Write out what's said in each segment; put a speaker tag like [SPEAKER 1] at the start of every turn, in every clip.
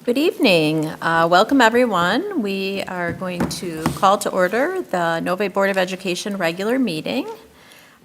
[SPEAKER 1] Good evening. Welcome, everyone. We are going to call to order the Novi Board of Education regular meeting.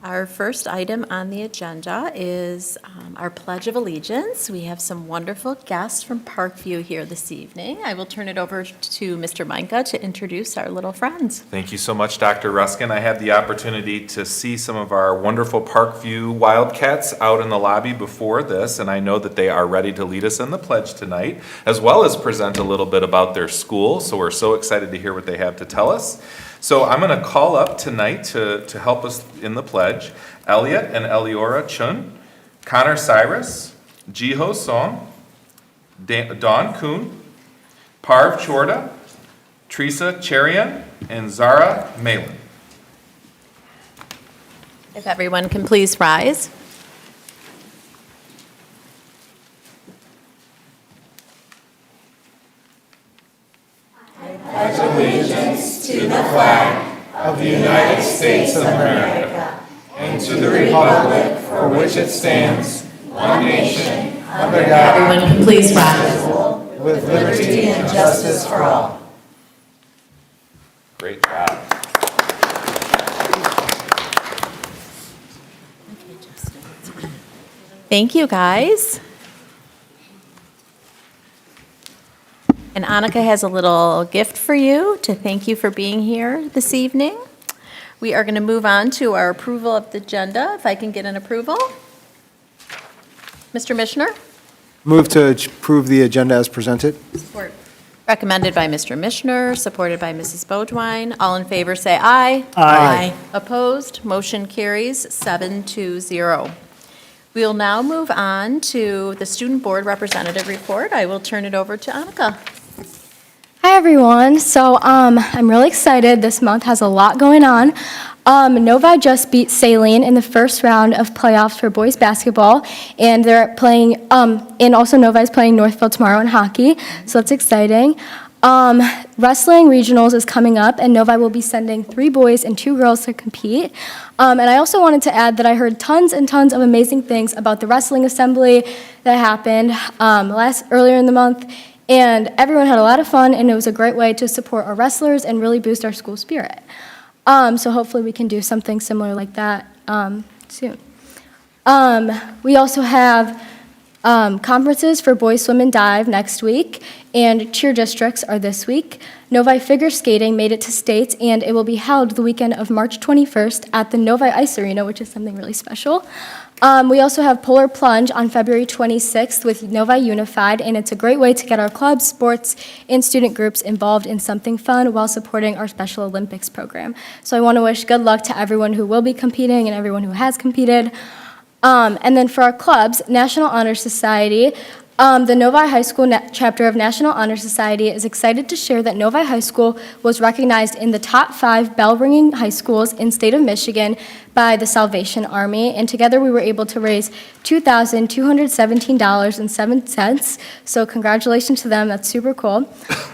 [SPEAKER 1] Our first item on the agenda is our Pledge of Allegiance. We have some wonderful guests from Parkview here this evening. I will turn it over to Mr. Micah to introduce our little friends.
[SPEAKER 2] Thank you so much, Dr. Ruskin. I had the opportunity to see some of our wonderful Parkview Wildcats out in the lobby before this, and I know that they are ready to lead us in the pledge tonight, as well as present a little bit about their school. So we're so excited to hear what they have to tell us. So I'm going to call up tonight to help us in the pledge, Elliot and Eliora Chun, Connor Cyrus, Jiho Song, Dawn Kuhn, Parv Chorda, Teresa Cherian, and Zara Malin.
[SPEAKER 1] If everyone can please rise.
[SPEAKER 3] Pledge allegiance to the flag of the United States of America and to the republic for which it stands, one nation, under God,
[SPEAKER 1] Everyone can please rise.
[SPEAKER 3] with liberty and justice for all.
[SPEAKER 2] Great job.
[SPEAKER 1] Thank you, guys. And Annika has a little gift for you to thank you for being here this evening. We are going to move on to our approval of the agenda. If I can get an approval. Mr. Mishner?
[SPEAKER 4] Move to approve the agenda as presented.
[SPEAKER 1] Support. Recommended by Mr. Mishner, supported by Mrs. Beaudoin. All in favor say aye.
[SPEAKER 4] Aye.
[SPEAKER 1] Opposed? Motion carries 7-0. We'll now move on to the Student Board Representative Report. I will turn it over to Annika.
[SPEAKER 5] Hi, everyone. So I'm really excited. This month has a lot going on. Novi just beat Saline in the first round of playoffs for boys basketball, and they're playing, and also Novi is playing Northfield tomorrow in hockey, so that's exciting. Wrestling regionals is coming up, and Novi will be sending 3 boys and 2 girls to compete. And I also wanted to add that I heard tons and tons of amazing things about the wrestling assembly that happened earlier in the month. And everyone had a lot of fun, and it was a great way to support our wrestlers and really boost our school spirit. So hopefully we can do something similar like that soon. We also have conferences for boys swim and dive next week, and cheer districts are this week. Novi figure skating made it to states, and it will be held the weekend of March 21st at the Novi Ice Arena, which is something really special. We also have Polar Plunge on February 26th with Novi Unified, and it's a great way to get our clubs, sports, and student groups involved in something fun while supporting our Special Olympics program. So I want to wish good luck to everyone who will be competing and everyone who has competed. And then for our clubs, National Honor Society, the Novi High School chapter of National Honor Society is excited to share that Novi High School was recognized in the top 5 bell-ringing high schools in state of Michigan by the Salvation Army, and together we were able to raise $2,217.07, so congratulations to them, that's super cool.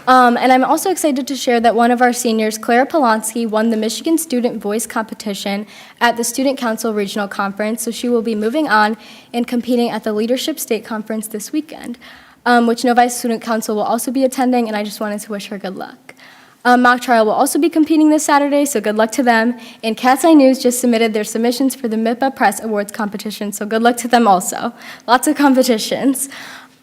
[SPEAKER 5] And I'm also excited to share that one of our seniors, Clara Polonsky, won the Michigan Student Voice Competition at the Student Council Regional Conference, so she will be moving on and competing at the Leadership State Conference this weekend, which Novi Student Council will also be attending, and I just wanted to wish her good luck. Mock Trial will also be competing this Saturday, so good luck to them. And Cat's Eye News just submitted their submissions for the MIPA Press Awards competition, so good luck to them also. Lots of competitions.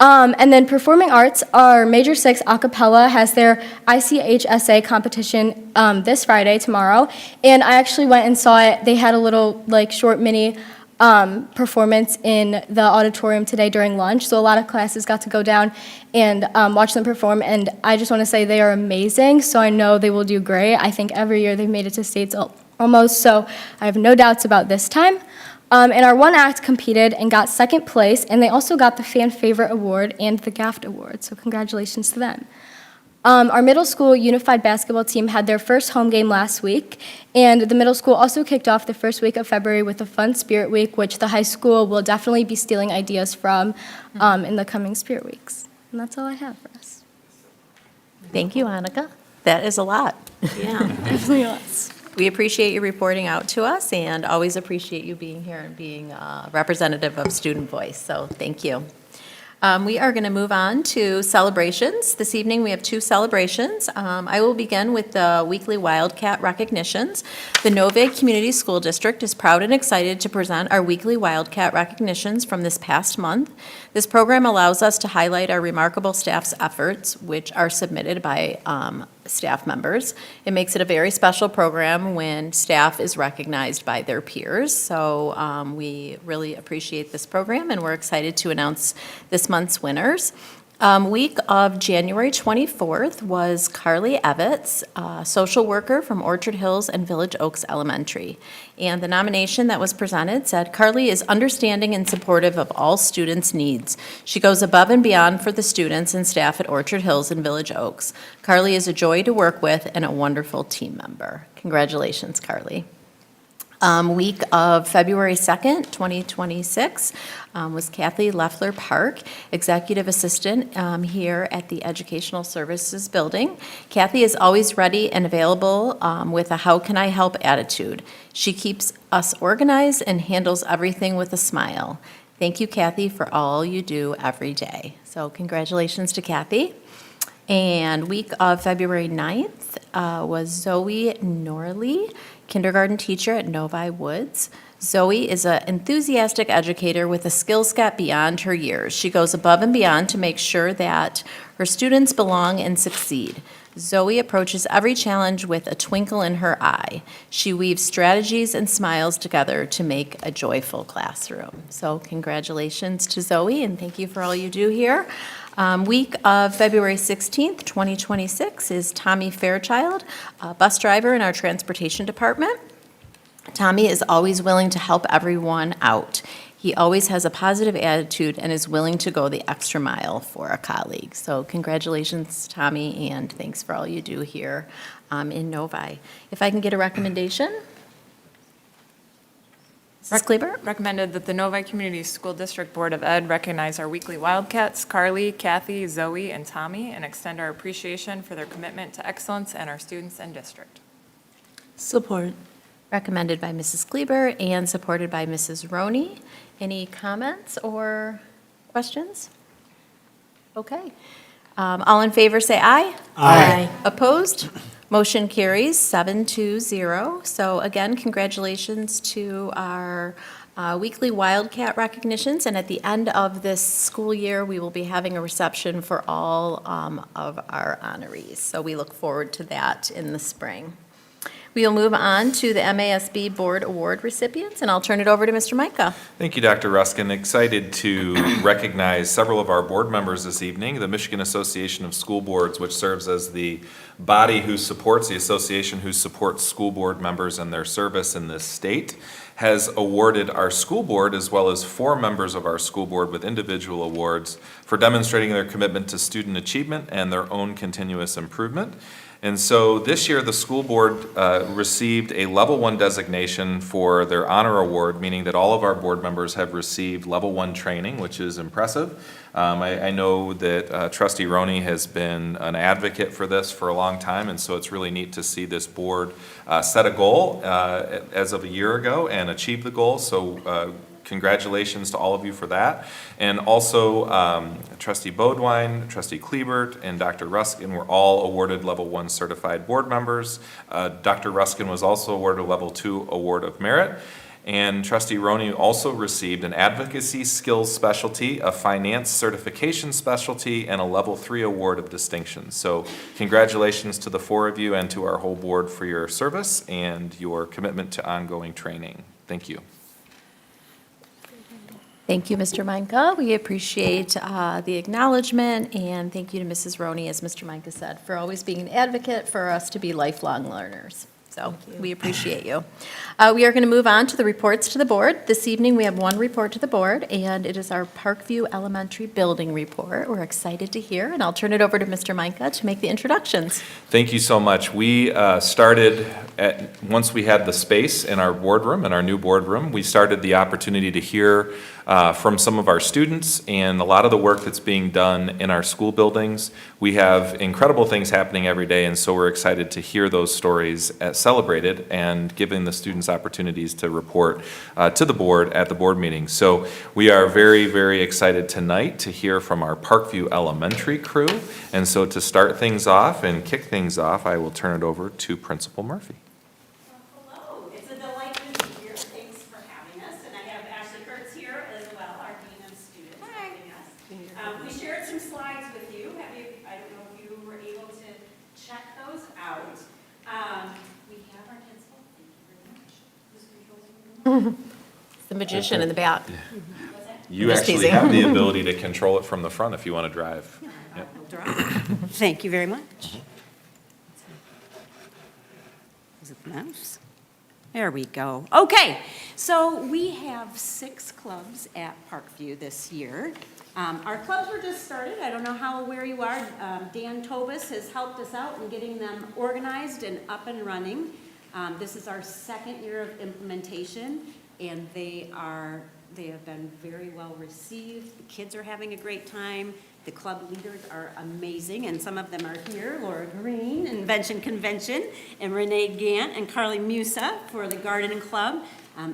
[SPEAKER 5] And then Performing Arts, our Major 6 a cappella has their ICHSA competition this Friday, tomorrow. And I actually went and saw it. They had a little short mini performance in the auditorium today during lunch, so a lot of classes got to go down and watch them perform, and I just want to say they are amazing, so I know they will do great. I think every year they've made it to states almost, so I have no doubts about this time. And our one act competed and got 2nd place, and they also got the Fan Favorite Award and the GAFT Award, so congratulations to them. Our middle school unified basketball team had their first home game last week, and the middle school also kicked off the first week of February with a fun Spirit Week, which the high school will definitely be stealing ideas from in the coming Spirit Weeks. And that's all I have for us.
[SPEAKER 1] Thank you, Annika. That is a lot.
[SPEAKER 5] Yeah, definitely lots.
[SPEAKER 1] We appreciate you reporting out to us and always appreciate you being here and being a representative of Student Voice, so thank you. We are going to move on to celebrations. This evening, we have two celebrations. I will begin with the weekly Wildcat recognitions. The Novi Community School District is proud and excited to present our weekly Wildcat recognitions from this past month. This program allows us to highlight our remarkable staff's efforts, which are submitted by staff members. It makes it a very special program when staff is recognized by their peers. So we really appreciate this program, and we're excited to announce this month's winners. Week of January 24th was Carly Evitz, social worker from Orchard Hills and Village Oaks Elementary. And the nomination that was presented said, "Carly is understanding and supportive of all students' needs. She goes above and beyond for the students and staff at Orchard Hills and Village Oaks. Carly is a joy to work with and a wonderful team member." Congratulations, Carly. Week of February 2nd, 2026, was Kathy Leffler Park, Executive Assistant here at the Educational Services Building. Kathy is always ready and available with a "how can I help" attitude. She keeps us organized and handles everything with a smile. Thank you, Kathy, for all you do every day. So congratulations to Kathy. And week of February 9th was Zoe Norley, kindergarten teacher at Novi Woods. Zoe is an enthusiastic educator with a skill set beyond her years. She goes above and beyond to make sure that her students belong and succeed. Zoe approaches every challenge with a twinkle in her eye. She weaves strategies and smiles together to make a joyful classroom. So congratulations to Zoe, and thank you for all you do here. Week of February 16th, 2026 is Tommy Fairchild, a bus driver in our transportation department. Tommy is always willing to help everyone out. He always has a positive attitude and is willing to go the extra mile for a colleague. So congratulations, Tommy, and thanks for all you do here in Novi. If I can get a recommendation? Mrs. Kleber?
[SPEAKER 6] Recommended that the Novi Community School District Board of Ed recognize our weekly Wildcats, Carly, Kathy, Zoe, and Tommy, and extend our appreciation for their commitment to excellence and our students and district.
[SPEAKER 7] Support.
[SPEAKER 1] Recommended by Mrs. Kleber and supported by Mrs. Roney. Any comments or questions? Okay. All in favor, say aye.
[SPEAKER 7] Aye.
[SPEAKER 1] Opposed? Motion carries 7-0. So again, congratulations to our weekly Wildcat recognitions. And at the end of this school year, we will be having a reception for all of our honorees. So we look forward to that in the spring. We will move on to the MASB Board Award recipients, and I'll turn it over to Mr. Micah.
[SPEAKER 2] Thank you, Dr. Ruskin. Excited to recognize several of our board members this evening. The Michigan Association of School Boards, which serves as the body who supports, the association who supports school board members and their service in this state, has awarded our school board as well as 4 members of our school board with individual awards for demonstrating their commitment to student achievement and their own continuous improvement. And so this year, the school board received a Level 1 designation for their honor award, meaning that all of our board members have received Level 1 training, which is impressive. I know that Trustee Roney has been an advocate for this for a long time, and so it's really neat to see this board set a goal as of a year ago and achieve the goal. So congratulations to all of you for that. And also, Trustee Bodwine, Trustee Klebert, and Dr. Ruskin were all awarded Level 1 certified board members. Dr. Ruskin was also awarded a Level 2 Award of Merit. And Trustee Roney also received an Advocacy Skills Specialty, a Finance Certification Specialty, and a Level 3 Award of Distinction. So congratulations to the 4 of you and to our whole board for your service and your commitment to ongoing training. Thank you.
[SPEAKER 1] Thank you, Mr. Micah. We appreciate the acknowledgement, and thank you to Mrs. Roney, as Mr. Micah said, for always being an advocate for us to be lifelong learners. So we appreciate you. We are going to move on to the reports to the board. This evening, we have one report to the board, and it is our Parkview Elementary Building Report. We're excited to hear, and I'll turn it over to Mr. Micah to make the introductions.
[SPEAKER 2] Thank you so much. We started, once we had the space in our boardroom, in our new boardroom, we started the opportunity to hear from some of our students and a lot of the work that's being done in our school buildings. We have incredible things happening every day, and so we're excited to hear those stories celebrated and giving the students opportunities to report to the board at the board meeting. So we are very, very excited tonight to hear from our Parkview Elementary crew. And so to start things off and kick things off, I will turn it over to Principal Murphy.
[SPEAKER 8] Hello, it's a delight to be here. Thanks for having us. And I have Ashley Kurtz here as well, our Dean of Students helping us. We shared some slides with you. I don't know if you were able to check those out. We have our kids. Thank you very much. Who's controlling the
[SPEAKER 1] The magician in the back.
[SPEAKER 2] You
[SPEAKER 1] Just
[SPEAKER 2] actually
[SPEAKER 1] teasing.
[SPEAKER 2] have the ability to control it from the front if you want to drive. Yep.
[SPEAKER 8] Thank you very much. Is it the mouse? There we go. Okay, so we have 6 clubs at Parkview this year. Our clubs were just started. I don't know how aware you are. Dan Tobis has helped us out in getting them organized and up and running. This is our 2nd year of implementation, and they have been very well received. The kids are having a great time. The club leaders are amazing, and some of them are here. Laura Green, Invention Convention, and Renee Gant and Carly Musa for the Garden Club.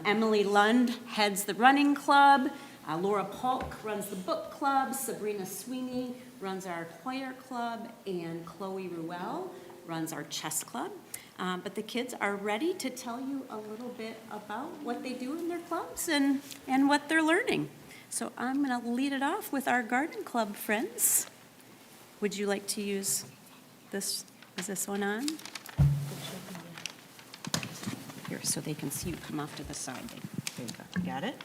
[SPEAKER 8] Emily Lund heads the Running Club. Laura Polk runs the Book Club. Sabrina Sweeney runs our Choir Club, and Chloe Ruel runs our Chess Club. But the kids are ready to tell you a little bit about what they do in their clubs and what they're learning. So I'm going to lead it off with our garden club friends. Would you like to use this? Is this one on? Here, so they can see you come off to the side. There you go. Got it?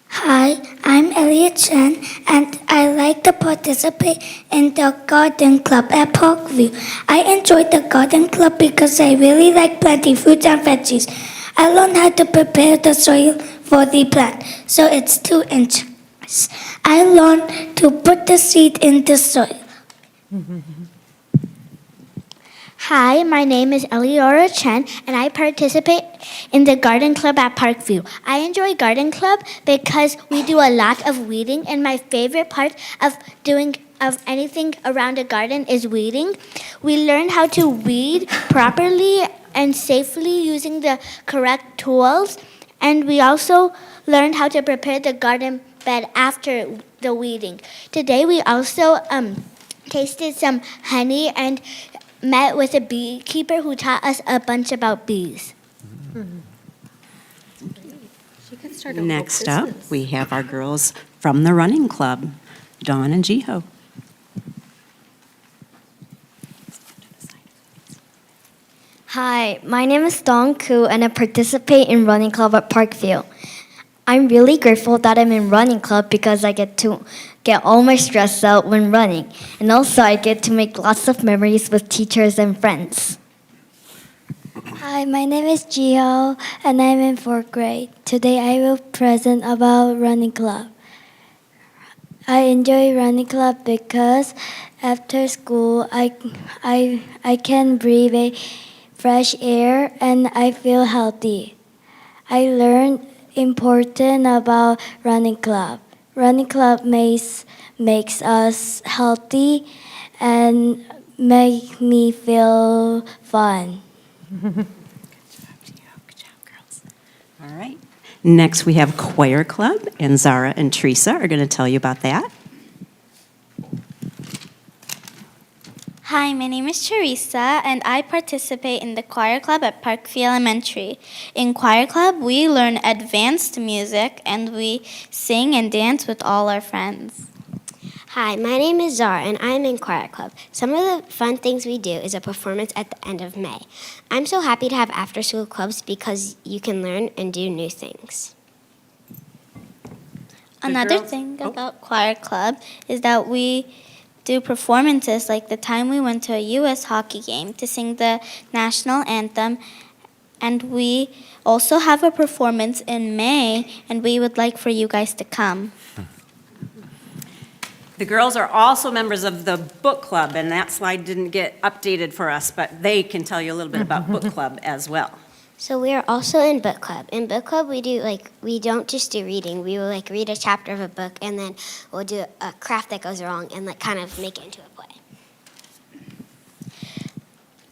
[SPEAKER 9] Hi, I'm Elliot Chen, and I like to participate in the garden club at Parkview. I enjoy the garden club because I really like planting fruits and veggies. I learned how to prepare the soil for the plant, so it's 2 inches. I learned to put the seed in the soil.
[SPEAKER 10] Hi, my name is Eliora Chen, and I participate in the garden club at Parkview. I enjoy garden club because we do a lot of weeding, and my favorite part of anything around a garden is weeding. We learn how to weed properly and safely using the correct tools, and we also learned how to prepare the garden bed after the weeding. Today we also tasted some honey and met with a beekeeper who taught us a bunch about bees.
[SPEAKER 8] Next up, we have our girls from the Running Club, Dawn and Jiho.
[SPEAKER 5] Hi, my name is Dong Koo, and I participate in Running Club at Parkview. I'm really grateful that I'm in Running Club because I get to get all my stress out when running. And also I get to make lots of memories with teachers and friends.
[SPEAKER 9] Hi, my name is Gio, and I'm in 4th grade. Today I will present about Running Club. I enjoy Running Club because after school I can breathe a fresh air and I feel healthy. I learned important about Running Club. Running Club makes us healthy and make me feel fun.
[SPEAKER 8] Good job, girls. All right. Next, we have Choir Club, and Zara and Teresa are going to tell you about that.
[SPEAKER 10] Hi, my name is Teresa, and I participate in the choir club at Parkview Elementary. In choir club, we learn advanced music, and we sing and dance with all our friends.
[SPEAKER 11] Hi, my name is Zara, and I'm in choir club. Some of the fun things we do is a performance at the end of May. I'm so happy to have after-school clubs because you can learn and do new things.
[SPEAKER 10] Another thing about choir club is that we do performances, like the time we went to a U.S. hockey game to sing the national anthem, and we also have a performance in May, and we would like for you guys to come.
[SPEAKER 8] The girls are also members of the book club, and that slide didn't get updated for us, but they can tell you a little bit about book club as well.
[SPEAKER 11] So we are also in book club. In book club, we don't just do reading. We will read a chapter of a book, and then we'll do a craft that goes wrong and kind of make it into a play.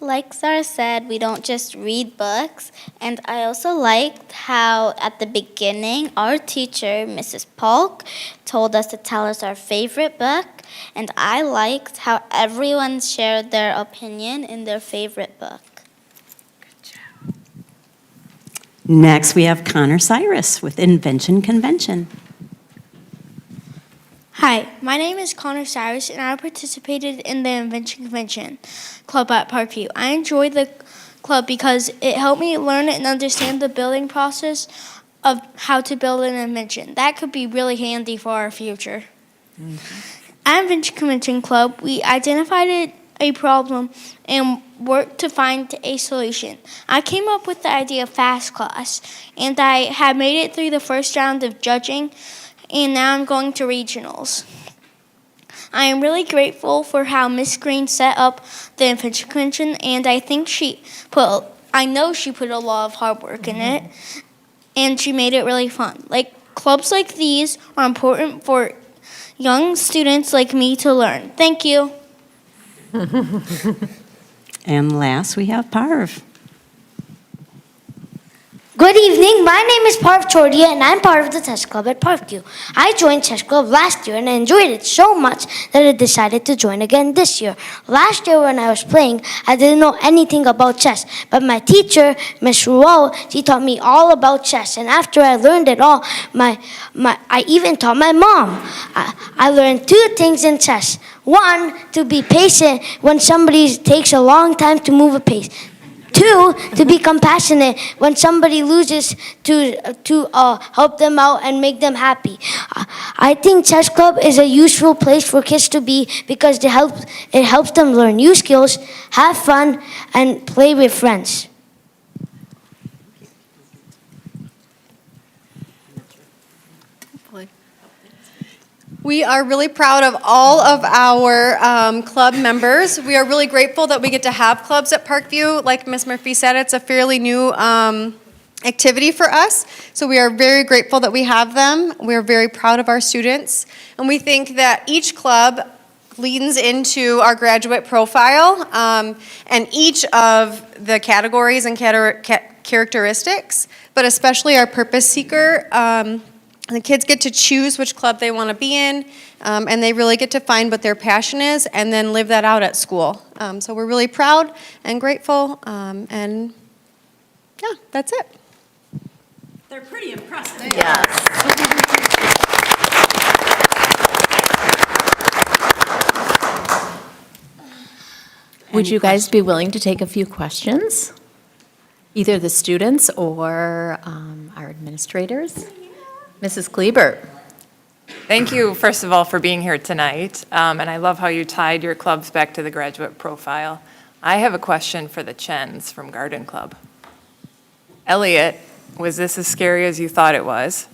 [SPEAKER 10] Like Zara said, we don't just read books, and I also liked how at the beginning our teacher, Mrs. Polk, told us to tell us our favorite book, and I liked how everyone shared their opinion in their favorite book.
[SPEAKER 8] Next, we have Connor Cyrus with Invention Convention.
[SPEAKER 10] Hi, my name is Connor Cyrus, and I participated in the Invention Convention Club at Parkview. I enjoyed the club because it helped me learn and understand the building process of how to build an invention. That could be really handy for our future. At Invention Convention Club, we identified a problem and worked to find a solution. I came up with the idea of Fast Class, and I had made it through the first round of judging, and now I'm going to regionals. I am really grateful for how Miss Green set up the Invention Convention, and I know she put a lot of hard work in it, and she made it really fun. Clubs like these are important for young students like me to learn. Thank you.
[SPEAKER 8] And last, we have Parv.
[SPEAKER 9] Good evening, my name is Parv Chodia and I'm part of the chess club at Parkview. I joined chess club last year and I enjoyed it so much that I decided to join again this year. Last year when I was playing, I didn't know anything about chess, but my teacher, Miss Ruel, she taught me all about chess, and after I learned it all, I even taught my mom. I learned 2 things in chess. 1, to be patient when somebody takes a long time to move a piece. 2, to be compassionate when somebody loses, to help them out and make them happy. I think chess club is a useful place for kids to be because it helps them learn new skills, have fun, and play with friends.
[SPEAKER 12] We are really proud of all of our club members. We are really grateful that we get to have clubs at Parkview. Like Ms. Murphy said, it's a fairly new activity for us. So we are very grateful that we have them. We are very proud of our students. And we think that each club leans into our graduate profile and each of the categories and characteristics, but especially our purpose seeker. The kids get to choose which club they want to be in, and they really get to find what their passion is and then live that out at school. So we're really proud and grateful, and yeah, that's it.
[SPEAKER 8] They're pretty impressive.
[SPEAKER 1] Would you guys be willing to take a few questions? Either the students or our administrators? Mrs. Kleber.
[SPEAKER 6] Thank you, first of all, for being here tonight. And I love how you tied your clubs back to the graduate profile. I have a question for the Chens from Garden Club. Elliot, was this as scary as you thought it was?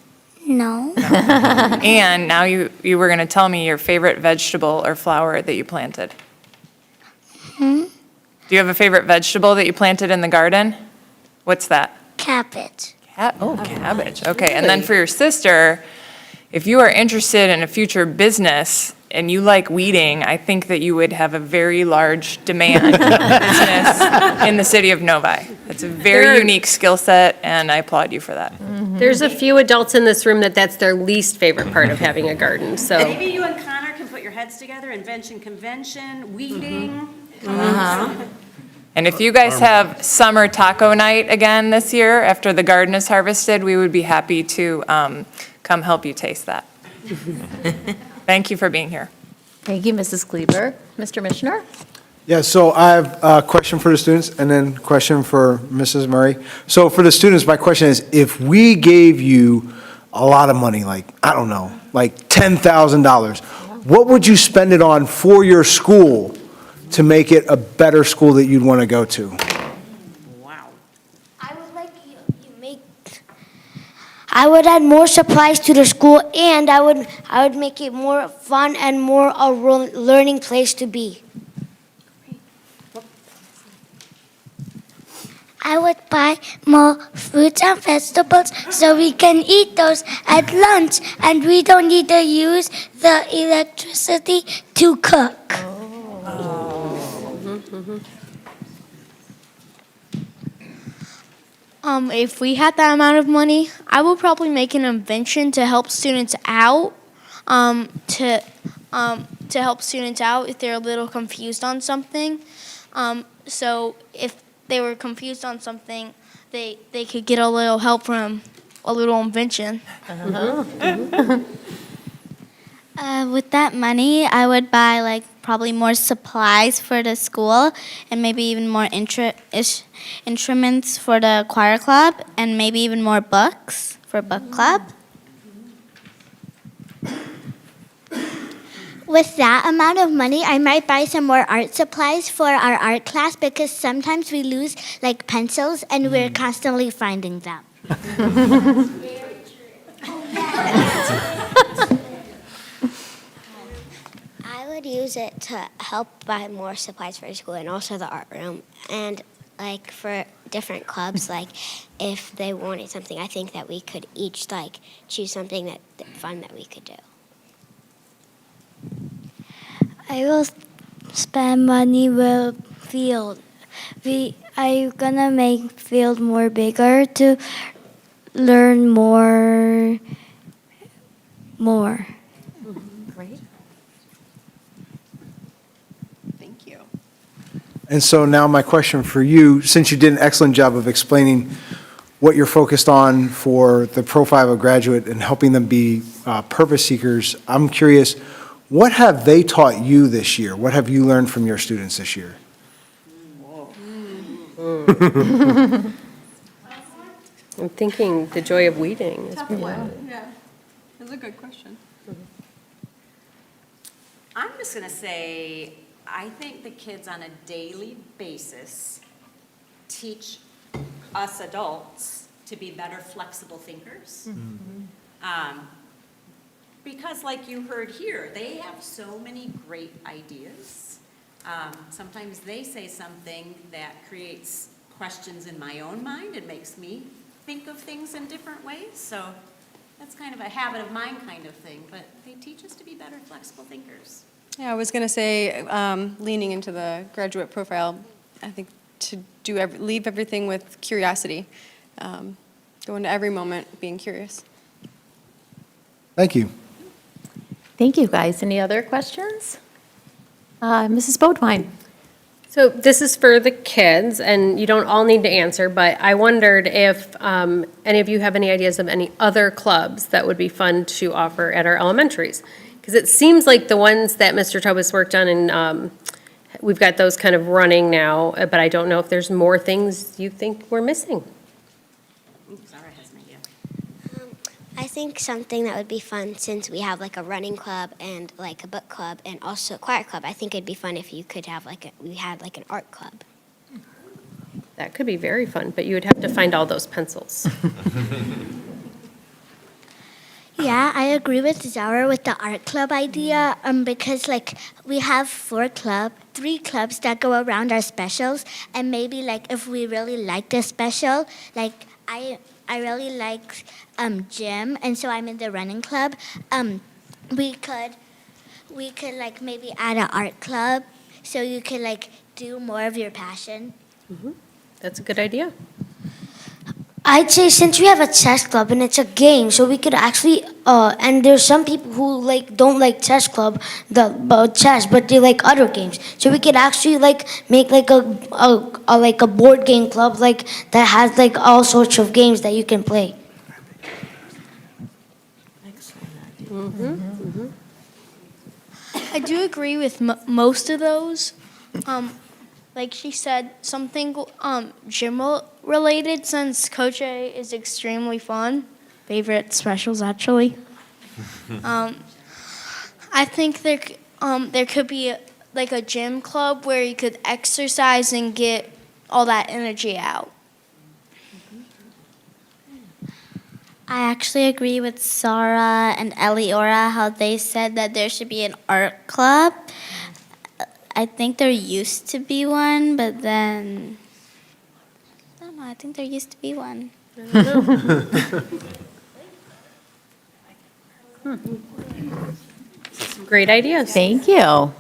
[SPEAKER 10] No.
[SPEAKER 6] And now you were going to tell me your favorite vegetable or flower that you planted. Do you have a favorite vegetable that you planted in the garden? What's that?
[SPEAKER 10] Cabbage.
[SPEAKER 6] Cabbage. Okay, and then for your sister, if you are interested in a future business and you like weeding, I think that you would have a very large demand business in the city of Novi. It's a very unique skill set, and I applaud you for that.
[SPEAKER 13] There's a few adults in this room that's their least favorite part of having a garden, so.
[SPEAKER 8] Maybe you and Connor can put your heads together, Invention Convention, weeding.
[SPEAKER 6] And if you guys have summer taco night again this year, after the garden is harvested, we would be happy to come help you taste that. Thank you for being here.
[SPEAKER 1] Thank you, Mrs. Kleber. Mr. Mishner?
[SPEAKER 4] Yeah, so I have a question for the students and then a question for Mrs. Murray. So for the students, my question is, if we gave you a lot of money, like, I don't know, like $10,000, what would you spend it on for your school to make it a better school that you'd want to go to?
[SPEAKER 9] I would add more supplies to the school, and I would make it more fun and more a learning place to be.
[SPEAKER 10] I I would buy more fruits and vegetables so we can eat those at lunch and we don't need to use the electricity to cook.
[SPEAKER 14] If we had that amount of money, I would probably make an invention to help students out, to help students out if they're a little confused on something. So if they were confused on something, they could get a little help from a little invention.
[SPEAKER 10] With that money, I would buy like probably more supplies for the school and maybe even more instruments for the choir club and maybe even more books for book club. With that amount of money, I might buy some more art supplies for our art class because sometimes we lose like pencils and we're constantly finding them.
[SPEAKER 11] I would use it to help buy more supplies for school and also the art room. And like for different clubs, like if they wanted something, I think that we could each like choose something that fun that we could do.
[SPEAKER 9] I will spend money with field. I'm gonna make field more bigger to learn more.
[SPEAKER 1] Great.
[SPEAKER 12] Thank you.
[SPEAKER 4] And so now my question for you, since you did an excellent job of explaining what you're focused on for the profile of a graduate and helping them be purpose seekers, I'm curious, what have they taught you this year? What have you learned from your students this year?
[SPEAKER 13] I'm thinking the joy of weeding is pretty
[SPEAKER 12] Yeah, that's a good question.
[SPEAKER 8] I'm just going to say, I think the kids on a daily basis teach us adults to be better flexible thinkers. Because like you heard here, they have so many great ideas. Sometimes they say something that creates questions in my own mind and makes me think of things in different ways. So that's kind of a habit of mine kind of thing, but they teach us to be better flexible thinkers.
[SPEAKER 12] Yeah, I was going to say, leaning into the graduate profile, I think to leave everything with curiosity. Go into every moment being curious.
[SPEAKER 4] Thank you.
[SPEAKER 1] Thank you, guys. Any other questions? Mrs. Bodwine?
[SPEAKER 13] So this is for the kids, and you don't all need to answer, but I wondered if any of you have any ideas of any other clubs that would be fun to offer at our elementaries? Because it seems like the ones that Mr. Tobis worked on, and we've got those kind of running now, but I don't know if there's more things you think we're missing.
[SPEAKER 8] Zara has an idea.
[SPEAKER 11] I think something that would be fun, since we have like a running club and like a book club and also a choir club, I think it'd be fun if you could have we had like an art club.
[SPEAKER 13] That could be very fun, but you would have to find all those pencils.
[SPEAKER 10] Yeah, I agree with Zara with the art club idea because like we have 3 clubs that go around our specials, and maybe like if we really like the special, like I really like gym, and so I'm in the running club. We could like maybe add an art club so you could like do more of your passion.
[SPEAKER 13] That's a good idea.
[SPEAKER 9] I'd say since we have a chess club and it's a game, so we could actually, and there's some people who like don't like chess club, chess, but they like other games. So we could actually like make like a board game club like that has like all sorts of games that you can play.
[SPEAKER 14] I do agree with most of those. Like she said, something gym related, since Coach A is extremely fun. Favorite specials, actually. I think there could be like a gym club where you could exercise and get all that energy out.
[SPEAKER 10] I actually agree with Sarah and Eliora how they said that there should be an art club. I think there used to be one, but then I don't I think there used to be one.
[SPEAKER 13] Great ideas.
[SPEAKER 1] Thank you. All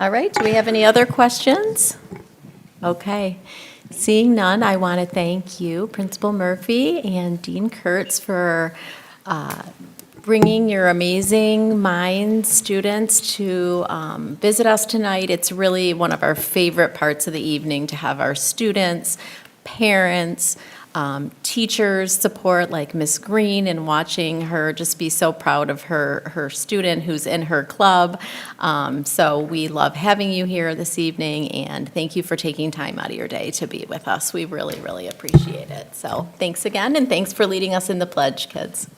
[SPEAKER 1] right, do we have any other questions? Okay. Seeing none, I want to thank you, Principal Murphy and Dean Kurtz, for bringing your amazing minds, students, to visit us tonight. It's really one of our favorite parts of the evening to have our students, parents, teachers support, like Miss Green, and watching her just be so proud of her student who's in her club. So we love having you here this evening, and thank you for taking time out of your day to be with us. We really, really appreciate it. So thanks again, and thanks for leading us in the pledge, kids.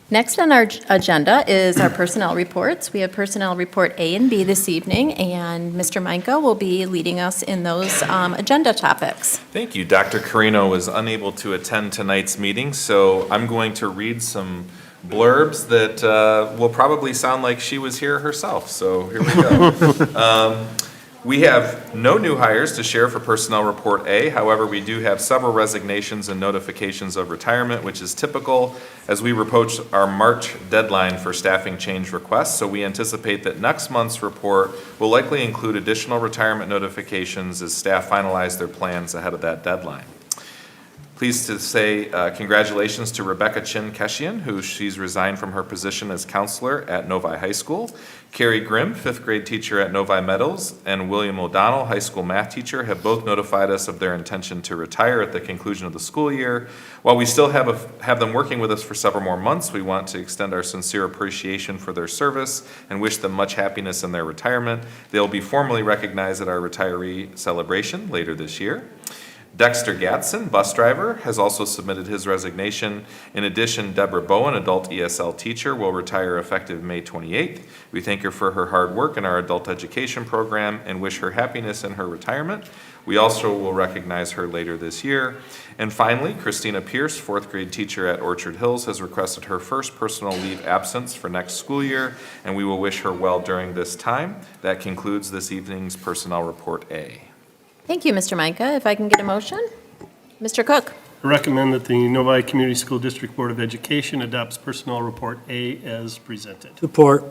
[SPEAKER 1] Next on our agenda is our personnel reports. We have personnel report A and B this evening, and Mr. Meinke will be leading us in those agenda topics.
[SPEAKER 2] Thank you. Dr. Carino was unable to attend tonight's meeting, so I'm going to read some blurbs that will probably sound like she was here herself. So here we go. We have no new hires to share for Personnel Report A. However, we do have several resignations and notifications of retirement, which is typical as we approach our March deadline for staffing change requests. So we anticipate that next month's report will likely include additional retirement notifications as staff finalize their plans ahead of that deadline. Pleased to say congratulations to Rebecca Chin-Keshian, who she's resigned from her position as counselor at Novi High School. Carrie Grimm, fifth grade teacher at Novi Meadows, and William O'Donnell, high school math teacher, have both notified us of their intention to retire at the conclusion of the school year. While we still have them working with us for several more months, we want to extend our sincere appreciation for their service and wish them much happiness in their retirement. They'll be formally recognized at our retiree celebration later this year. Dexter Gatson, bus driver, has also submitted his resignation. In addition, Deborah Bowen, adult ESL teacher, will retire effective May 28th. We thank her for her hard work in our adult education program and wish her happiness in her retirement. We also will recognize her later this year. And finally, Christina Pierce, fourth grade teacher at Orchard Hills, has requested her first personal leave absence for next school year, and we will wish her well during this time. That concludes this evening's Personnel Report A.
[SPEAKER 1] Thank you, Mr. Meinke. If I can get a motion? Mr. Cook?
[SPEAKER 15] I recommend that the Novi Community School District Board of Education adopts Personnel Report A as presented.
[SPEAKER 3] Support.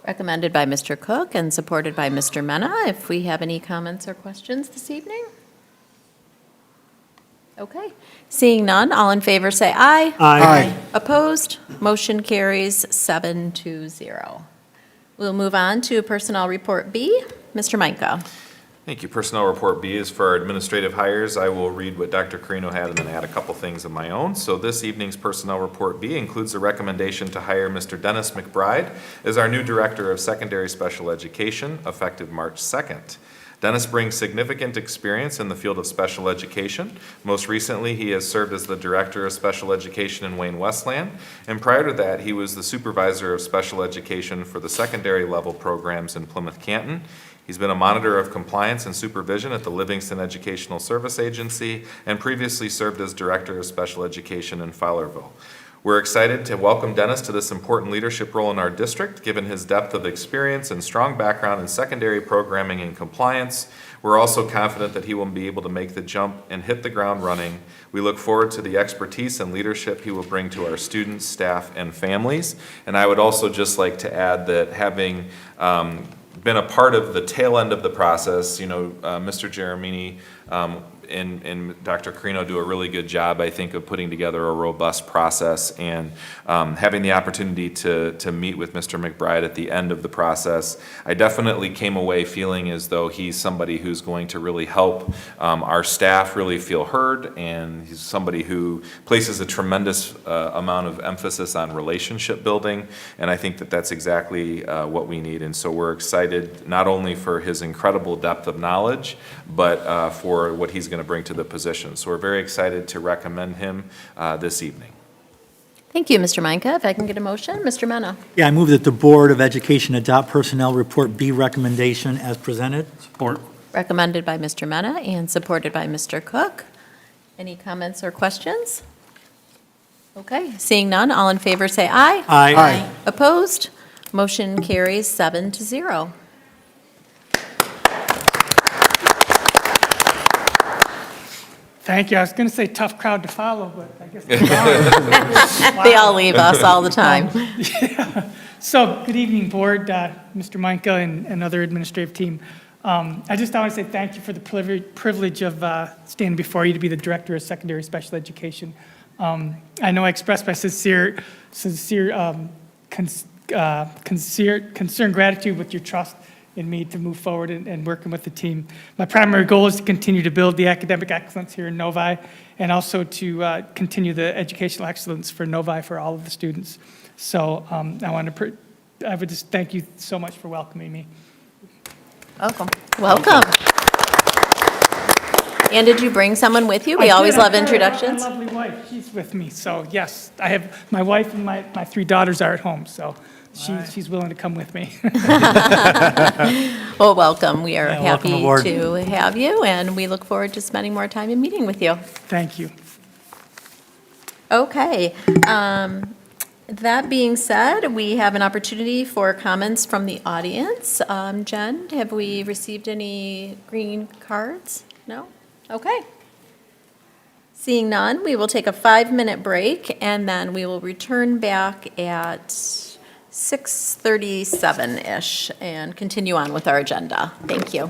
[SPEAKER 1] Recommended by Mr. Cook and supported by Mr. Mena. If we have any comments or questions this evening? Okay. Seeing none, all in favor say aye.
[SPEAKER 3] Aye.
[SPEAKER 1] Opposed? Motion carries 7-0. We'll move on to Personnel Report B. Mr. Meinke.
[SPEAKER 2] Thank you. Personnel Report B is for our administrative hires. I will read what Dr. Carino had and then add a couple things of my own. So this evening's Personnel Report B includes a recommendation to hire Mr. Dennis McBride as our new Director of Secondary Special Education, effective March 2nd. Dennis brings significant experience in the field of special education. Most recently, he has served as the Director of Special Education in Wayne Westland, and prior to that, he was the Supervisor of Special Education for the secondary level programs in Plymouth Canton. He's been a monitor of compliance and supervision at the Livingston Educational Service Agency and previously served as Director of Special Education in Fowlerville. We're excited to welcome Dennis to this important leadership role in our district, given his depth of experience and strong background in secondary programming and compliance. We're also confident that he will be able to make the jump and hit the ground running. We look forward to the expertise and leadership he will bring to our students, staff, and families. And I would also just like to add that having been a part of the tail end of the process, Mr. Jeremini and Dr. Carino do a really good job, I think, of putting together a robust process, and having the opportunity to meet with Mr. McBride at the end of the process, I definitely came away feeling as though he's somebody who's going to really help our staff really feel heard, and he's somebody who places a tremendous amount of emphasis on relationship building, and I think that that's exactly what we need. And so we're excited not only for his incredible depth of knowledge, but for what he's going to bring to the position. So we're very excited to recommend him this evening.
[SPEAKER 1] Thank you, Mr. Meinke. If I can get a motion, Mr. Mena.
[SPEAKER 3] Yeah, I move that the Board of Education adopt Personnel Report B recommendation as presented.
[SPEAKER 15] Support.
[SPEAKER 1] Recommended by Mr. Mena and supported by Mr. Cook. Any comments or questions? Okay, seeing none, all in favor say aye.
[SPEAKER 3] Aye.
[SPEAKER 1] Opposed? Motion carries 7-0.
[SPEAKER 3] Thank you. I was going to say tough crowd to follow, but I guess.
[SPEAKER 1] They all leave us all the time.
[SPEAKER 3] Yeah. So, good evening, Board, Mr. Meinke and other administrative team. I just want to say thank you for the privilege of standing before you to be the Director of Secondary Special Education. I know I expressed my sincere concern, gratitude with your trust in me to move forward and working with the team. My primary goal is to continue to build the academic excellence here in Novi and also to continue the educational excellence for Novi for all of the students. So I would just thank you so much for welcoming me.
[SPEAKER 1] Welcome. Welcome. And did you bring someone with you? We always love introductions.
[SPEAKER 3] My lovely wife, she's with me. So yes, I have my wife and my 3 daughters are at home. So she's willing to come with me.
[SPEAKER 1] Well, welcome. We are
[SPEAKER 3] welcome
[SPEAKER 1] happy
[SPEAKER 3] aboard.
[SPEAKER 1] to have you, and we look forward to spending more time in meeting with you.
[SPEAKER 3] Thank you.
[SPEAKER 1] Okay. That being said, we have an opportunity for comments from the audience. Jen, have we received any green cards? No? Okay. Seeing none, we will take a 5-minute break, and then we will return back at 6:37-ish and continue on with our agenda. Thank you.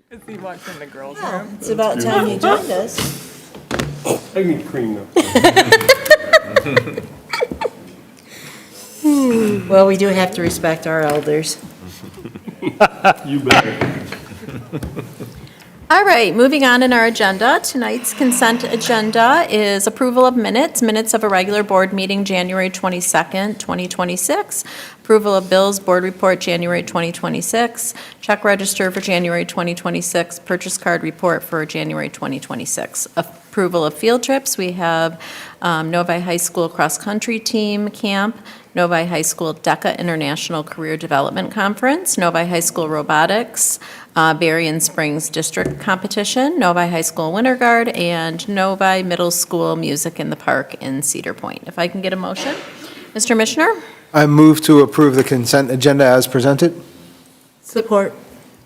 [SPEAKER 6] Because he walks in the girls' room.
[SPEAKER 7] It's about time you joined us.
[SPEAKER 15] I need cream though.
[SPEAKER 7] Well, we do have to respect our elders.
[SPEAKER 15] You better.
[SPEAKER 1] All right, moving on in our agenda. Tonight's consent agenda is approval of minutes of a regular board meeting January 22nd, 2026, approval of bills, board report January 2026, check register for January 2026, purchase card report for January 2026. Approval of field trips, we have Novi High School cross-country team camp, Novi High School DECA International Career Development Conference, Novi High School Robotics, Berrien Springs District Competition, Novi High School Winter Guard, and Novi Middle School Music in the Park in Cedar Point. If I can get a motion? Mr. Mishner?
[SPEAKER 4] I move to approve the consent agenda as presented.
[SPEAKER 7] Support.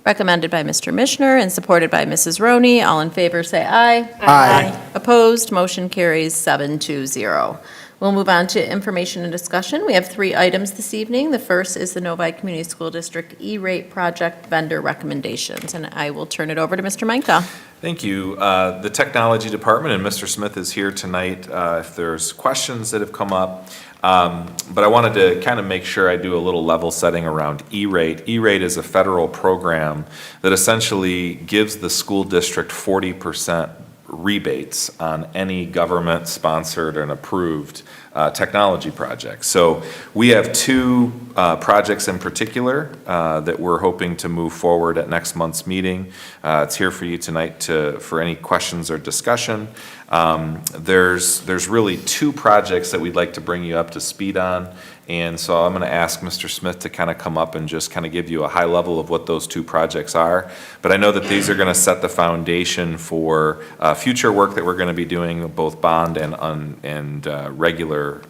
[SPEAKER 1] Recommended by Mr. Mishner and supported by Mrs. Roney. All in favor, say aye.
[SPEAKER 4] Aye.
[SPEAKER 1] Opposed, motion carries 7-0. We'll move on to information and discussion. We have 3 items this evening. The first is the Novi Community School District E-rate project vendor recommendations, and I will turn it over to Mr. Meinka.
[SPEAKER 2] Thank you. The Technology Department, and Mr. Smith is here tonight if there's questions that have come up. But I wanted to kind of make sure I do a little level setting around E-rate. E-rate is a federal program that essentially gives the school district 40% rebates on any government-sponsored and approved technology projects. So we have 2 projects in particular that we're hoping to move forward at next month's meeting. It's here for you tonight for any questions or discussion. There's really 2 projects that we'd like to bring you up to speed on. And so I'm going to ask Mr. Smith to kind of come up and just kind of give you a high level of what those 2 projects are. But I know that these are going to set the foundation for future work that we're going to be doing, both bond and regular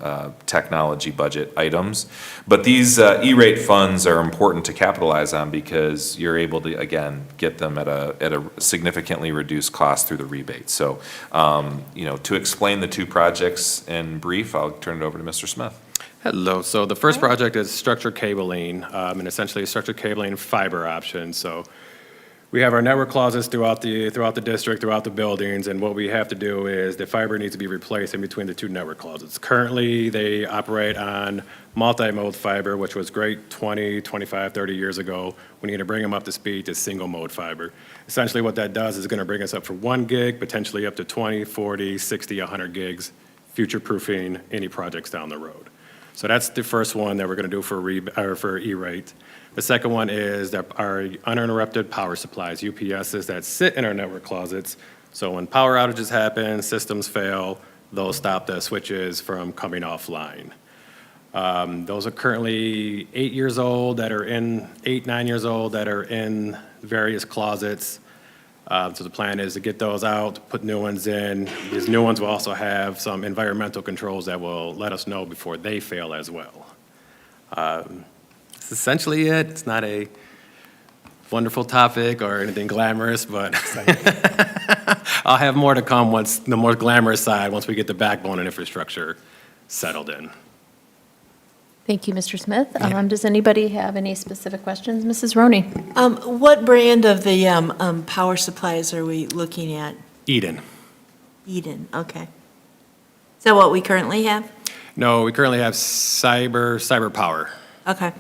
[SPEAKER 2] technology budget items. But these E-rate funds are important to capitalize on because you're able to, again, get them at a significantly reduced cost through the rebate. So, to explain the 2 projects in brief, I'll turn it over to Mr. Smith.
[SPEAKER 16] Hello. So the first project is structured cabling, and essentially a structured cabling fiber option. So we have our network closets throughout the district, throughout the buildings, and what we have to do is the fiber needs to be replaced in between the 2 network closets. Currently, they operate on multi-mode fiber, which was great 20, 25, 30 years ago. We need to bring them up to speed to single-mode fiber. Essentially what that does is going to bring us up for 1 gig, potentially up to 20, 40, 60, 100 gigs, future-proofing any projects down the road. So that's the first one that we're going to do for E-rate. The second one is that our uninterrupted power supplies, UPSs that sit in our network closets. So when power outages happen, systems fail, those stop the switches from coming offline. Those are currently 8 years old that are in, 8, 9 years old that are in various closets. So the plan is to get those out, put new ones in. These new ones will also have some environmental controls that will let us know before they fail as well. That's essentially it. It's not a wonderful topic or anything glamorous, but I'll have more to come once the more glamorous side, once we get the backbone and infrastructure settled in.
[SPEAKER 1] Thank you, Mr. Smith. Does anybody have any specific questions? Mrs. Roney?
[SPEAKER 7] What brand of the power supplies are we looking at?
[SPEAKER 16] Eden.
[SPEAKER 7] Eden, okay. Is that what we currently have?
[SPEAKER 16] No, we currently have cyber power.
[SPEAKER 7] Okay.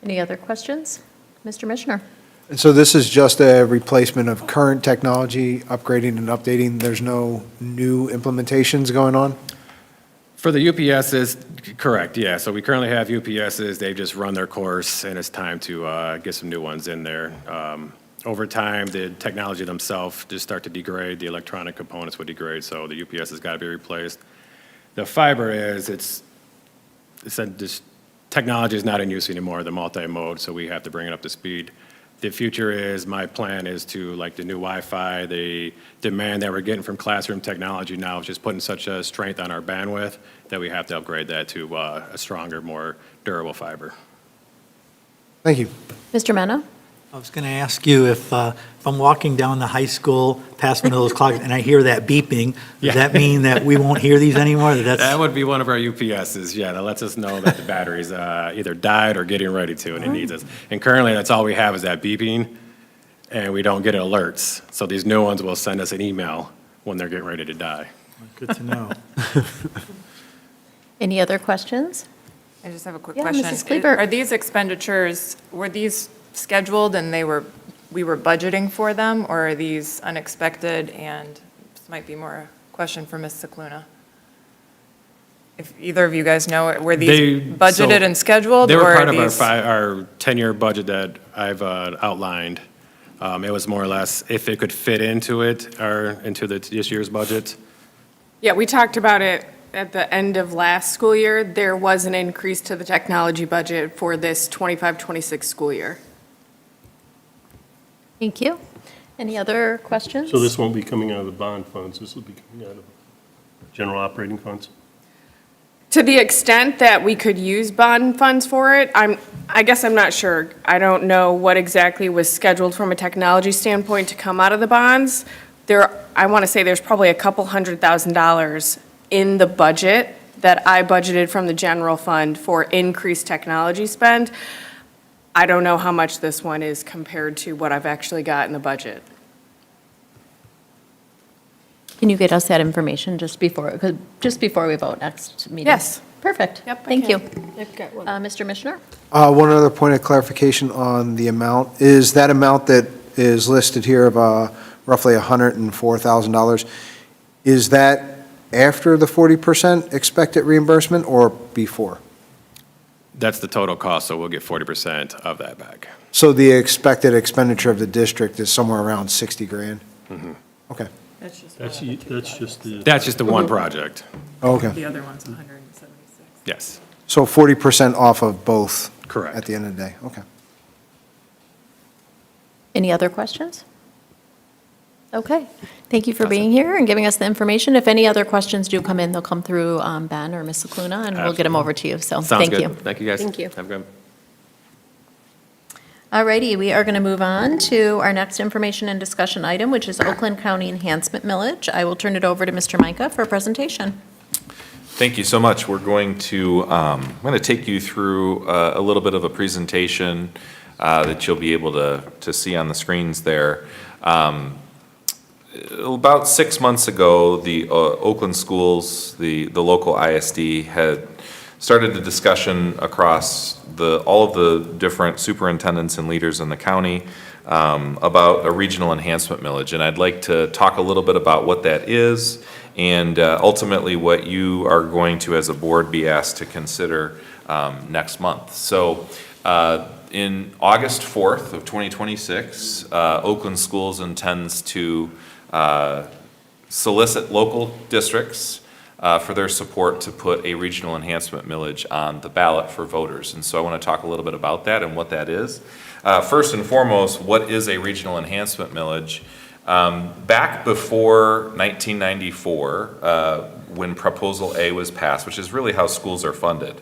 [SPEAKER 1] Any other questions? Mr. Mishner?
[SPEAKER 4] And so this is just a replacement of current technology, upgrading and updating. There's no new implementations going on?
[SPEAKER 16] For the UPSs, correct, yeah. So we currently have UPSs, they've just run their course, and it's time to get some new ones in there. Over time, the technology themselves just start to degrade, the electronic components would degrade, so the UPS has got to be replaced. The fiber this technology is not in use anymore, the multi-mode, so we have to bring it up to speed. The future is, my plan is to, like the new Wi-Fi, the demand that we're getting from classroom technology now is just putting such a strength on our bandwidth that we have to upgrade that to a stronger, more durable fiber.
[SPEAKER 4] Thank you.
[SPEAKER 1] Mr. Mena?
[SPEAKER 17] was going to ask you if I'm walking down the high school past one of those clocks and I hear that beeping,
[SPEAKER 16] Yeah.
[SPEAKER 17] does that mean that we won't hear these anymore?
[SPEAKER 16] That would be one of our UPSs, yeah, that lets us know that the battery's either died or getting ready to, and it needs us. And currently, that's all we have is that beeping, and we don't get alerts. So these new ones will send us an email when they're getting ready to die.
[SPEAKER 17] Good to know.
[SPEAKER 1] Any other questions?
[SPEAKER 6] I just have a quick
[SPEAKER 1] Yeah,
[SPEAKER 6] question.
[SPEAKER 1] Mrs. Kleber.
[SPEAKER 6] Are these expenditures, were these scheduled and we were budgeting for them, or are these unexpected? And this might be more a question for Ms. Cicluna. If either of you guys know, were these budgeted and scheduled?
[SPEAKER 16] They were
[SPEAKER 6] or
[SPEAKER 16] part
[SPEAKER 6] are
[SPEAKER 16] of
[SPEAKER 6] these-
[SPEAKER 16] our 10-year budget that I've outlined. It was more or less if it could fit into it, or into this year's budget.
[SPEAKER 18] Yeah, we talked about it at the end of last school year. There was an increase to the technology budget for this 25-26 school year.
[SPEAKER 1] Thank you. Any other questions?
[SPEAKER 15] So this won't be coming out of the bond funds, this will be coming out of general operating funds?
[SPEAKER 18] To the extent that we could use bond funds for it, I guess I'm not sure. I don't know what exactly was scheduled from a technology standpoint to come out of the bonds. I want to say there's probably a couple $100,000 in the budget that I budgeted from the general fund for increased technology spend. I don't know how much this one is compared to what I've actually got in the budget.
[SPEAKER 1] Can you get us that information just before we vote next meeting?
[SPEAKER 18] Yes.
[SPEAKER 1] Perfect.
[SPEAKER 18] Yep, I
[SPEAKER 1] Thank you.
[SPEAKER 18] can. I've got one.
[SPEAKER 1] Mr. Mishner?
[SPEAKER 4] One other point of clarification on the amount. Is that amount that is listed here of roughly $104,000, is that after the 40% expected reimbursement or before?
[SPEAKER 16] That's the total cost, so we'll get 40% of that back.
[SPEAKER 4] So the expected expenditure of the district is somewhere around 60 grand?
[SPEAKER 16] Mhm.
[SPEAKER 4] Okay.
[SPEAKER 15] That's just the.
[SPEAKER 16] That's just the one project,
[SPEAKER 4] Okay.
[SPEAKER 6] The other one's 176.
[SPEAKER 16] yes.
[SPEAKER 4] So 40% off of both?
[SPEAKER 16] Correct.
[SPEAKER 4] At the end of the day, okay.
[SPEAKER 1] Any other questions? Okay. Thank you for being here and giving us the information. If any other questions do come in, they'll come through Ben or Ms. Cicluna, and we'll get them over to you. So,
[SPEAKER 16] Sounds
[SPEAKER 1] thank
[SPEAKER 16] good.
[SPEAKER 1] you.
[SPEAKER 16] Thank you, guys.
[SPEAKER 13] Thank you.
[SPEAKER 16] Have a good.
[SPEAKER 1] All righty, we are going to move on to our next information and discussion item, which is Oakland County Enhancement Millage. I will turn it over to Mr. Micah for a presentation.
[SPEAKER 2] Thank you so much. We're going to, I'm going to take you through a little bit of a presentation that you'll be able to see on the screens there. About 6 months ago, the Oakland schools, the local ISD, had started a discussion across all of the different superintendents and leaders in the county about a regional enhancement millage. And I'd like to talk a little bit about what that is and ultimately what you are going to, as a board, be asked to consider next month. So in August 4th of 2026, Oakland Schools intends to solicit local districts for their support to put a regional enhancement millage on the ballot for voters. And so I want to talk a little bit about that and what that is. First and foremost, what is a regional enhancement millage? Back before 1994, when Proposal A was passed, which is really how schools are funded,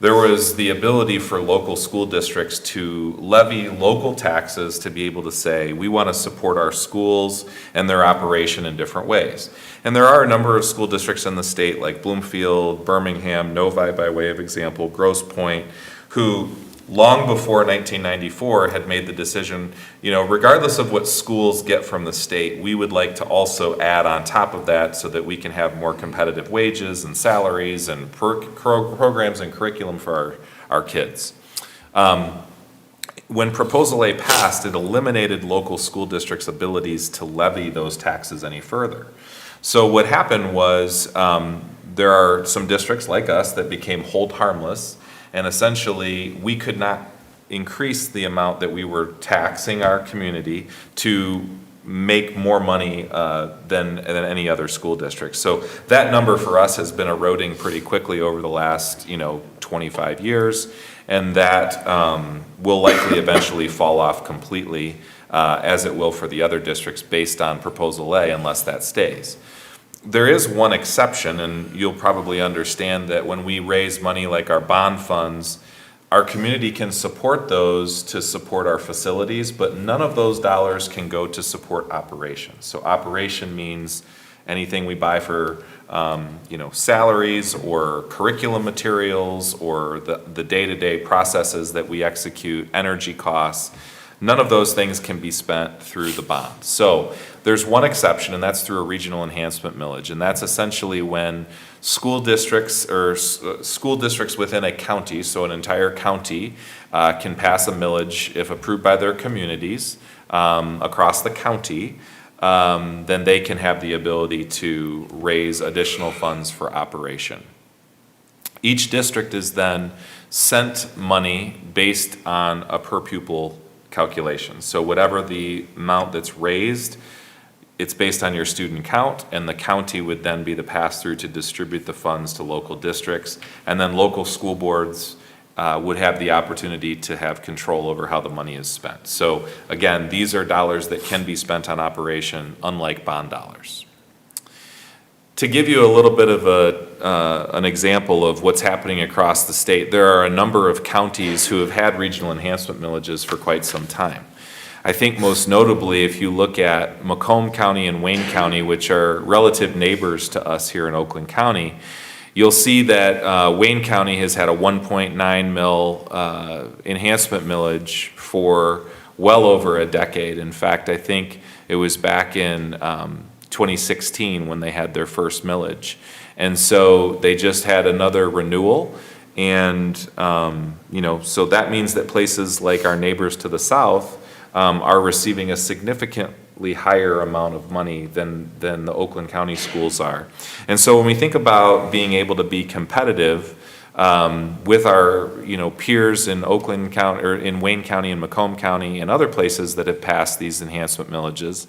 [SPEAKER 2] there was the ability for local school districts to levy local taxes to be able to say, we want to support our schools and their operation in different ways. And there are a number of school districts in the state, like Bloomfield, Birmingham, Novi by way of example, Grosse Pointe, who long before 1994 had made the decision, regardless of what schools get from the state, we would like to also add on top of that so that we can have more competitive wages and salaries and programs and curriculum for our kids. When Proposal A passed, it eliminated local school districts' abilities to levy those taxes any further. So what happened was there are some districts like us that became hold harmless. And essentially, we could not increase the amount that we were taxing our community to make more money than any other school district. So that number for us has been eroding pretty quickly over the last 25 years, and that will likely eventually fall off completely, as it will for the other districts based on Proposal A, unless that stays. There is one exception, and you'll probably understand that when we raise money like our bond funds, our community can support those to support our facilities, but none of those dollars can go to support operations. So operation means anything we buy for, salaries or curriculum materials or the day-to-day processes that we execute, energy costs. None of those things can be spent through the bond. So there's one exception, and that's through a regional enhancement millage. And that's essentially when school districts or school districts within a county, so an entire county, can pass a millage if approved by their communities across the county, then they can have the ability to raise additional funds for operation. Each district is then sent money based on a per pupil calculation. So whatever the amount that's raised, it's based on your student count, and the county would then be the pass-through to distribute the funds to local districts. And then local school boards would have the opportunity to have control over how the money is spent. So again, these are dollars that can be spent on operation, unlike bond dollars. To give you a little bit of an example of what's happening across the state, there are a number of counties who have had regional enhancement millages for quite some time. I think most notably, if you look at Macomb County and Wayne County, which are relative neighbors to us here in Oakland County, you'll see that Wayne County has had a 1.9 mil enhancement millage for well over a decade. In fact, I think it was back in 2016 when they had their first millage. And so they just had another renewal. And, so that means that places like our neighbors to the south are receiving a significantly higher amount of money than the Oakland County schools are. And so when we think about being able to be competitive with our, peers in Oakland County or in Wayne County and Macomb County and other places that have passed these enhancement millages,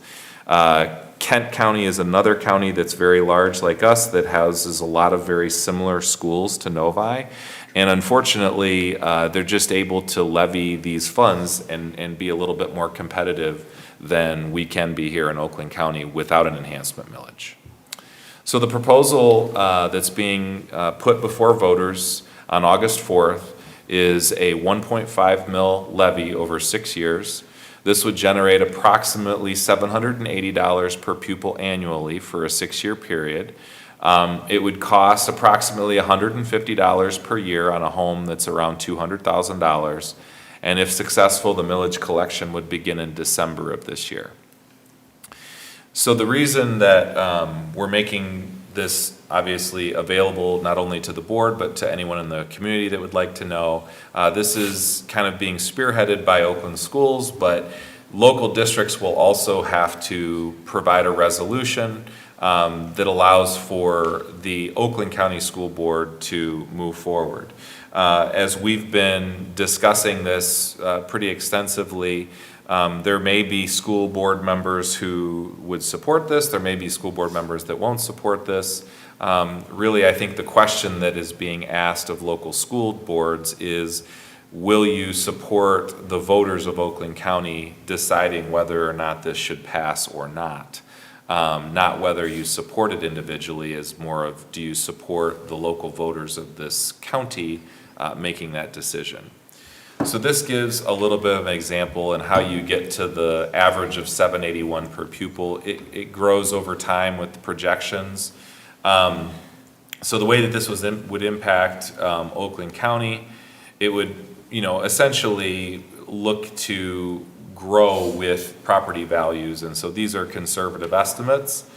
[SPEAKER 2] Kent County is another county that's very large like us that houses a lot of very similar schools to Novi. And unfortunately, they're just able to levy these funds and be a little bit more competitive than we can be here in Oakland County without an enhancement millage. So the proposal that's being put before voters on August 4th is a 1.5 mil levy over 6 years. This would generate approximately $780 per pupil annually for a 6-year period. It would cost approximately $150 per year on a home that's around $200,000. And if successful, the millage collection would begin in December of this year. So the reason that we're making this obviously available not only to the board, but to anyone in the community that would like to know, this is kind of being spearheaded by Oakland Schools, but local districts will also have to provide a resolution that allows for the Oakland County School Board to move forward. As we've been discussing this pretty extensively, there may be school board members who would support this. There may be school board members that won't support this. Really, I think the question that is being asked of local school boards is, will you support the voters of Oakland County deciding whether or not this should pass or not? Not whether you support it individually, as more of, do you support the local voters of this county making that decision? So this gives a little bit of an example in how you get to the average of $781 per pupil. It grows over time with the projections. So the way that this would impact Oakland County, it would, essentially look to grow with property values. And so these are conservative estimates.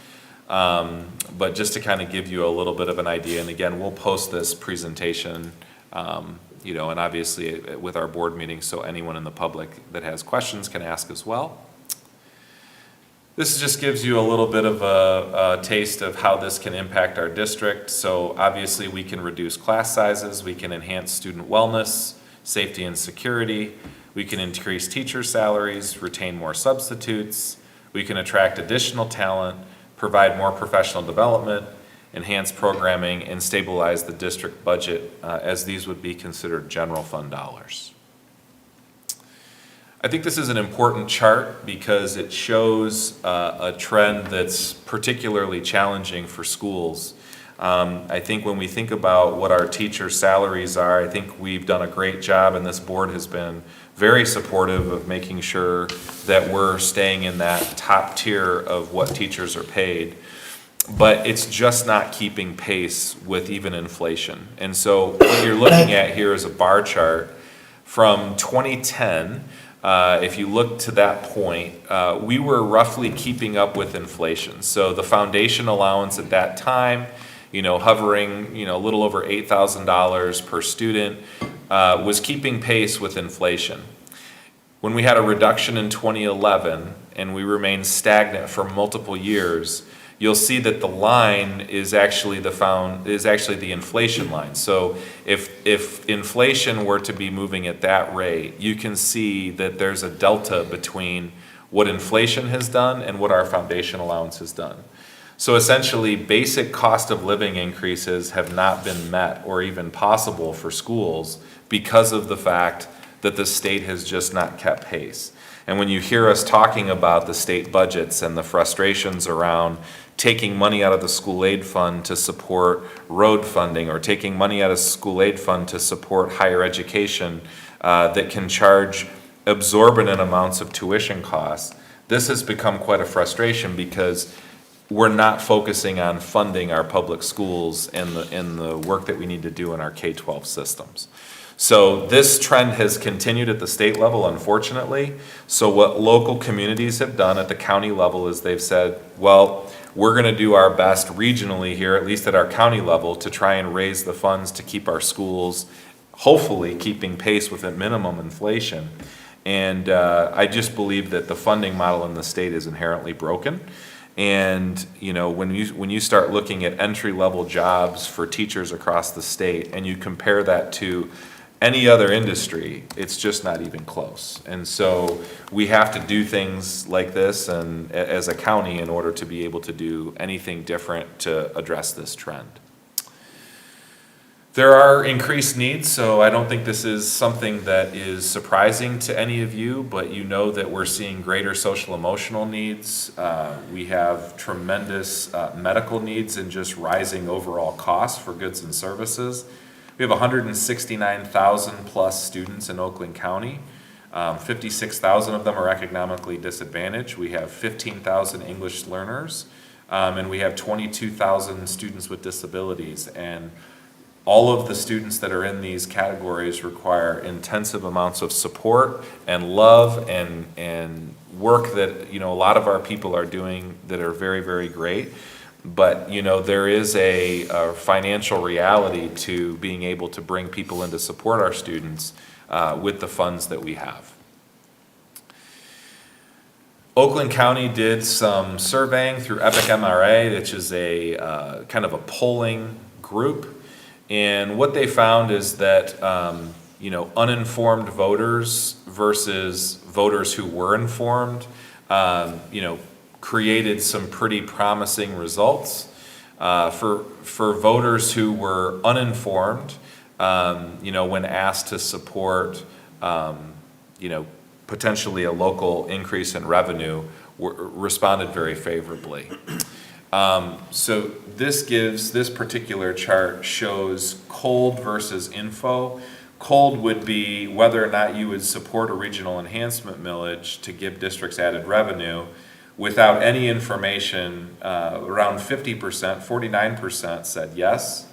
[SPEAKER 2] But just to kind of give you a little bit of an idea, and again, we'll post this presentation and obviously with our board meeting, so anyone in the public that has questions can ask as well. This just gives you a little bit of a taste of how this can impact our district. So obviously we can reduce class sizes, we can enhance student wellness, safety and security, we can increase teacher salaries, retain more substitutes, we can attract additional talent, provide more professional development, enhance programming, and stabilize the district budget, as these would be considered general fund dollars. I think this is an important chart because it shows a trend that's particularly challenging for schools. I think when we think about what our teachers' salaries are, I think we've done a great job, and this board has been very supportive of making sure that we're staying in that top tier of what teachers are paid. But it's just not keeping pace with even inflation. And so what you're looking at here is a bar chart from 2010. If you look to that point, we were roughly keeping up with inflation. So the foundation allowance at that time, hovering, a little over $8,000 per student, was keeping pace with inflation. When we had a reduction in 2011 and we remained stagnant for multiple years, you'll see that the line is actually the inflation line. So if inflation were to be moving at that rate, you can see that there's a delta between what inflation has done and what our foundation allowance has done. So essentially, basic cost of living increases have not been met or even possible for schools because of the fact that the state has just not kept pace. And when you hear us talking about the state budgets and the frustrations around taking money out of the school aid fund to support road funding, or taking money out of school aid fund to support higher education that can charge exorbitant amounts of tuition costs, this has become quite a frustration because we're not focusing on funding our public schools and the work that we need to do in our K-12 systems. So this trend has continued at the state level, unfortunately. So what local communities have done at the county level is they've said, well, we're going to do our best regionally here, at least at our county level, to try and raise the funds to keep our schools hopefully keeping pace with at minimum inflation. And I just believe that the funding model in the state is inherently broken. And when you start looking at entry-level jobs for teachers across the state and you compare that to any other industry, it's just not even close. And so we have to do things like this and as a county in order to be able to do anything different to address this trend. There are increased needs, so I don't think this is something that is surprising to any of you, but you know that we're seeing greater social emotional needs. We have tremendous medical needs and just rising overall costs for goods and services. We have 169,000 plus students in Oakland County. 56,000 of them are economically disadvantaged. We have 15,000 English learners, and we have 22,000 students with disabilities. And all of the students that are in these categories require intensive amounts of support and love and work that a lot of our people are doing that are very, very great. But there is a financial reality to being able to bring people in to support our students with the funds that we have. Oakland County did some surveying through Epic MRA, which is a kind of a polling group. And what they found is that uninformed voters versus voters who were informed, created some pretty promising results. For voters who were uninformed, when asked to support, potentially a local increase in revenue, responded very favorably. So this particular chart shows cold versus info. Cold would be whether or not you would support a regional enhancement millage to give districts added revenue. Without any information, around 50%, 49% said yes.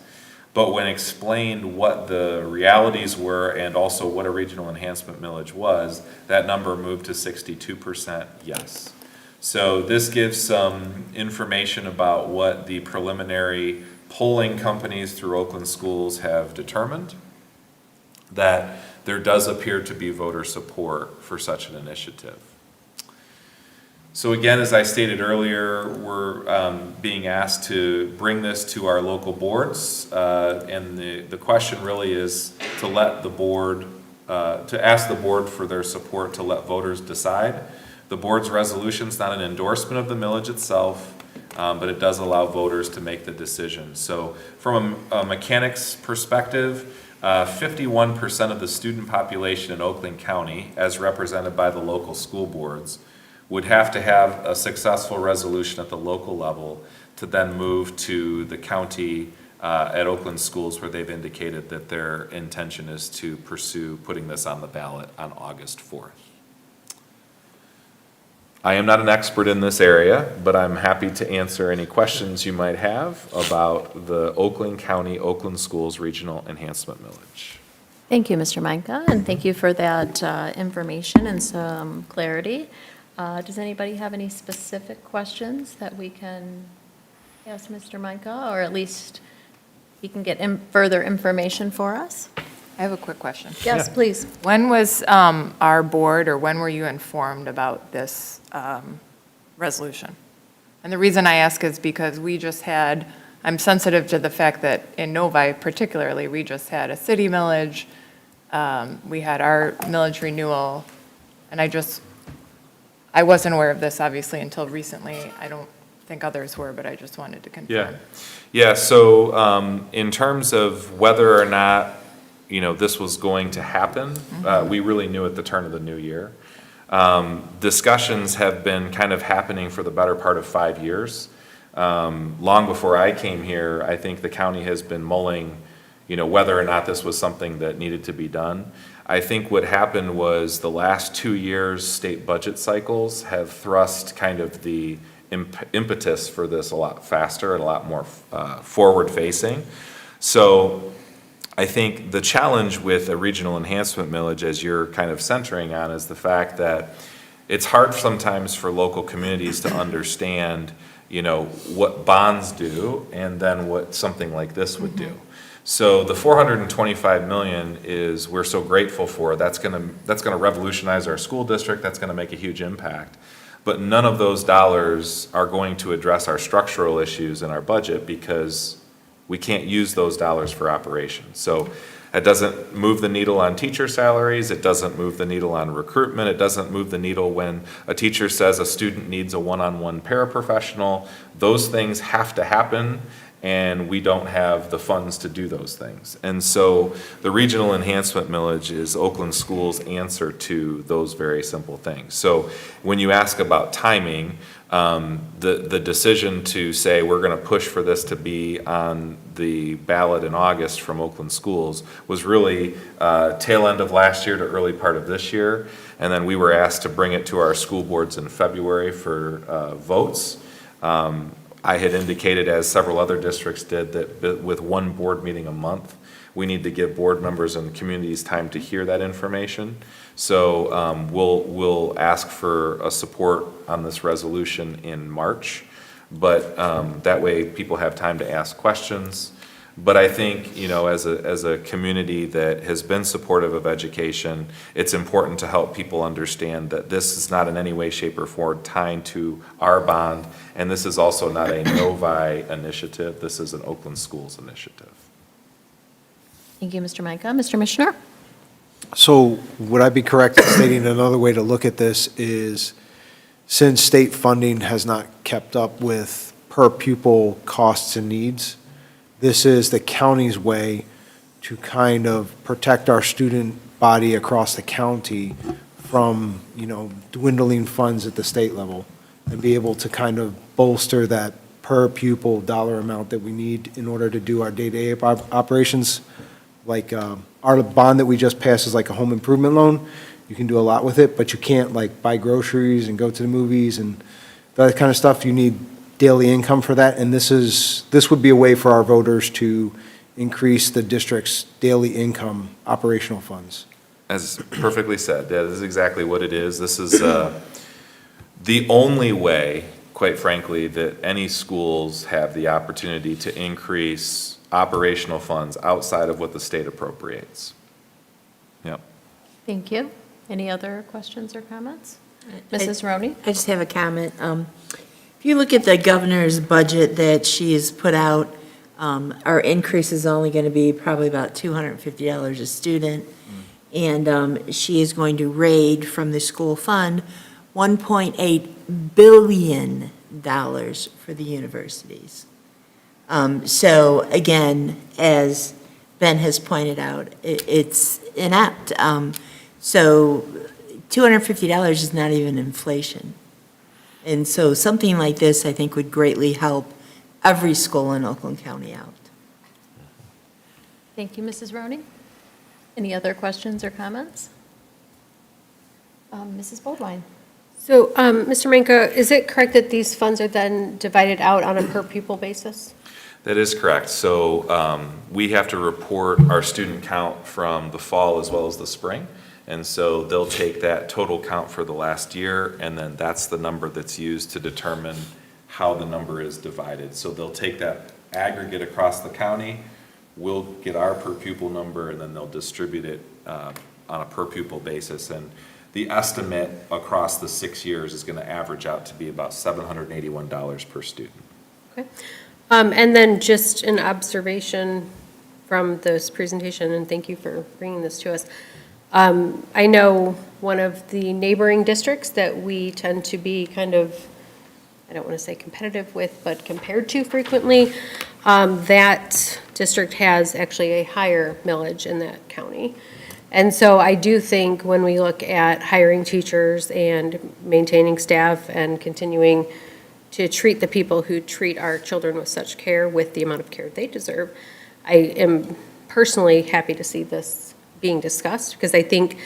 [SPEAKER 2] But when explained what the realities were and also what a regional enhancement millage was, that number moved to 62% yes. So this gives some information about what the preliminary polling companies through Oakland schools have determined, that there does appear to be voter support for such an initiative. So again, as I stated earlier, we're being asked to bring this to our local boards, and the question really is to let the board, to ask the board for their support to let voters decide. The board's resolution is not an endorsement of the millage itself, but it does allow voters to make the decision. So from a mechanics perspective, 51% of the student population in Oakland County, as represented by the local school boards, would have to have a successful resolution at the local level to then move to the county at Oakland Schools, where they've indicated that their intention is to pursue putting this on the ballot on August 4th. I am not an expert in this area, but I'm happy to answer any questions you might have about the Oakland County, Oakland Schools Regional Enhancement Millage.
[SPEAKER 1] Thank you, Mr. Micah, and thank you for that information and some clarity. Does anybody have any specific questions that we can ask Mr. Micah, or at least he can get further information for us?
[SPEAKER 6] I have a quick question.
[SPEAKER 1] Yes, please.
[SPEAKER 6] When was our board, or when were you informed about this resolution? And the reason I ask is because we just had, I'm sensitive to the fact that in Novi particularly, we just had a city millage, we had our millage renewal, and I wasn't aware of this obviously until recently. I don't think others were, but I just wanted to confirm.
[SPEAKER 2] Yeah, so in terms of whether or not, this was going to happen, we really knew at the turn of the new year. Discussions have been kind of happening for the better part of 5 years. Long before I came here, I think the county has been mulling, whether or not this was something that needed to be done. I think what happened was the last 2 years' state budget cycles have thrust kind of the impetus for this a lot faster and a lot more forward-facing. So I think the challenge with a regional enhancement millage, as you're kind of centering on, is the fact that it's hard sometimes for local communities to understand, what bonds do and then what something like this would do. So the $425 million is, we're so grateful for. That's gonna revolutionize our school district. That's gonna make a huge impact. But none of those dollars are going to address our structural issues in our budget, because we can't use those dollars for operations. So it doesn't move the needle on teacher salaries, it doesn't move the needle on recruitment, it doesn't move the needle when a teacher says a student needs a one-on-one paraprofessional. Those things have to happen, and we don't have the funds to do those things. And so the regional enhancement millage is Oakland Schools' answer to those very simple things. So when you ask about timing, the decision to say we're going to push for this to be on the ballot in August from Oakland Schools was really tail end of last year to early part of this year. And then we were asked to bring it to our school boards in February for votes. I had indicated, as several other districts did, that with one board meeting a month, we need to give board members and communities time to hear that information. So we'll ask for a support on this resolution in March, but that way people have time to ask questions. But I think, as a community that has been supportive of education, it's important to help people understand that this is not in any way, shape, or form tied to our bond, and this is also not a Novi initiative. This is an Oakland Schools initiative.
[SPEAKER 1] Thank you, Mr. Micah. Mr. Mishner?
[SPEAKER 4] So would I be correct in stating another way to look at this is, since state funding has not kept up with per pupil costs and needs, this is the county's way to kind of protect our student body across the county from, dwindling funds at the state level, and be able to kind of bolster that per pupil dollar amount that we need in order to do our day-to-day operations. Like our bond that we just passed is like a home improvement loan. You can do a lot with it, but you can't like buy groceries and go to the movies and that kind of stuff. You need daily income for that, and this would be a way for our voters to increase the district's daily income operational funds.
[SPEAKER 2] As perfectly said, that is exactly what it is. This is the only way, quite frankly, that any schools have the opportunity to increase operational funds outside of what the state appropriates. Yep.
[SPEAKER 1] Thank you. Any other questions or comments? Mrs. Roney?
[SPEAKER 7] I just have a comment. If you look at the governor's budget that she has put out, our increase is only going to be probably about $250 a student. And she is going to raid from the school fund $1.8 billion for the universities. So again, as Ben has pointed out, it's inept. So $250 is not even inflation. And so something like this, I think, would greatly help every school in Oakland County out.
[SPEAKER 1] Thank you, Mrs. Roney. Any other questions or comments? Mrs. Boldwine.
[SPEAKER 13] So, Mr. Manka, is it correct that these funds are then divided out on a per pupil basis?
[SPEAKER 2] That is correct. So we have to report our student count from the fall as well as the spring. And so they'll take that total count for the last year, and then that's the number that's used to determine how the number is divided. So they'll take that aggregate across the county, we'll get our per pupil number, and then they'll distribute it on a per pupil basis. And the estimate across the 6 years is going to average out to be about $781 per student.
[SPEAKER 13] Okay. And then just an observation from this presentation, and thank you for bringing this to us. I know one of the neighboring districts that we tend to be kind of, I don't want to say competitive with, but compared to frequently, that district has actually a higher millage in that county. And so I do think when we look at hiring teachers and maintaining staff and continuing to treat the people who treat our children with such care with the amount of care they deserve, I am personally happy to see this being discussed, because I think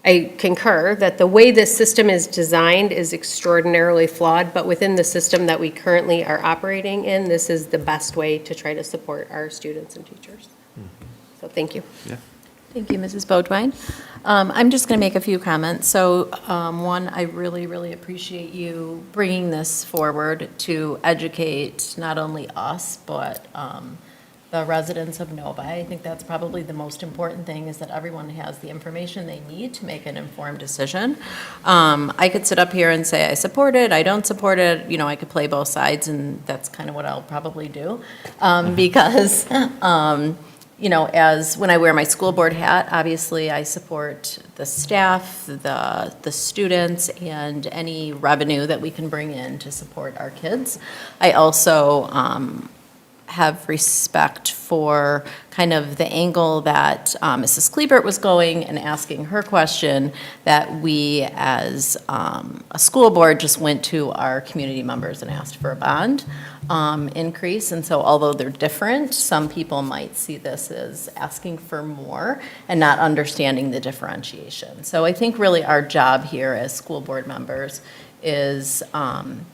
[SPEAKER 13] I concur that the way this system is designed is extraordinarily flawed, but within the system that we currently are operating in, this is the best way to try to support our students and teachers. So thank you.
[SPEAKER 2] Yeah.
[SPEAKER 1] Thank you, Mrs. Bodwine. I'm just going to make a few comments. So one, I really, really appreciate you bringing this forward to educate not only us, but the residents of Novi. I think that's probably the most important thing, is that everyone has the information they need to make an informed decision. I could sit up here and say I support it, I don't support it, you know, I could play both sides, and that's kind of what I'll probably do. Because you know, as when I wear my school board hat, obviously I support the staff, the students, and any revenue that we can bring in to support our kids. I also have respect for kind of the angle that Mrs. Klebert was going and asking her question, that we as a school board just went to our community members and asked for a bond increase. And so although they're different, some people might see this as asking for more and not understanding the differentiation. So I think really our job here as school board members is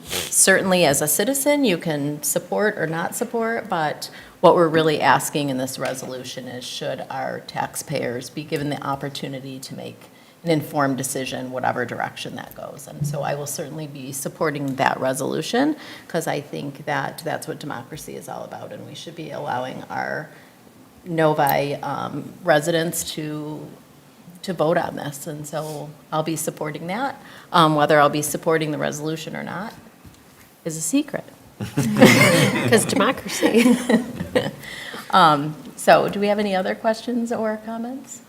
[SPEAKER 1] certainly as a citizen, you can support or not support, but what we're really asking in this resolution is, should our taxpayers be given the opportunity to make an informed decision, whatever direction that goes. And so I will certainly be supporting that resolution, because I think that that's what democracy is all about, and we should be allowing our Novi residents to vote on this. And so I'll be supporting that. Whether I'll be supporting the resolution or not is a secret.
[SPEAKER 13] Because democracy.
[SPEAKER 1] So do we have any other questions or comments?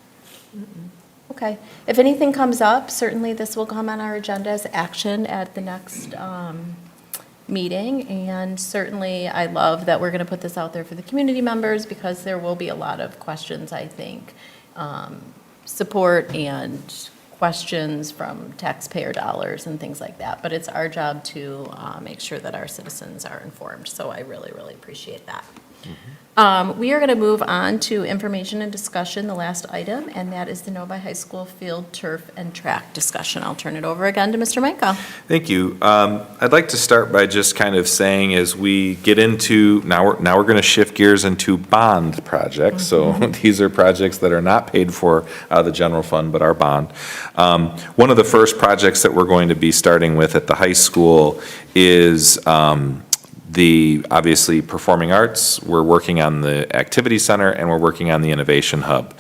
[SPEAKER 1] Okay. If anything comes up, certainly this will come on our agenda as action at the next meeting. And certainly I love that we're going to put this out there for the community members, because there will be a lot of questions, I think, support and questions from taxpayer dollars and things like that. But it's our job to make sure that our citizens are informed. So I really, really appreciate that. We are going to move on to information and discussion, the last item, and that is the Novi High School field, turf, and track discussion. I'll turn it over again to Mr. Manka.
[SPEAKER 2] Thank you. I'd like to start by just kind of saying, as we get into, now we're going to shift gears into bond projects. So these are projects that are not paid for out of the general fund, but are bond. One of the first projects that we're going to be starting with at the high school is the, obviously, performing arts. We're working on the activity center, and we're working on the innovation hub.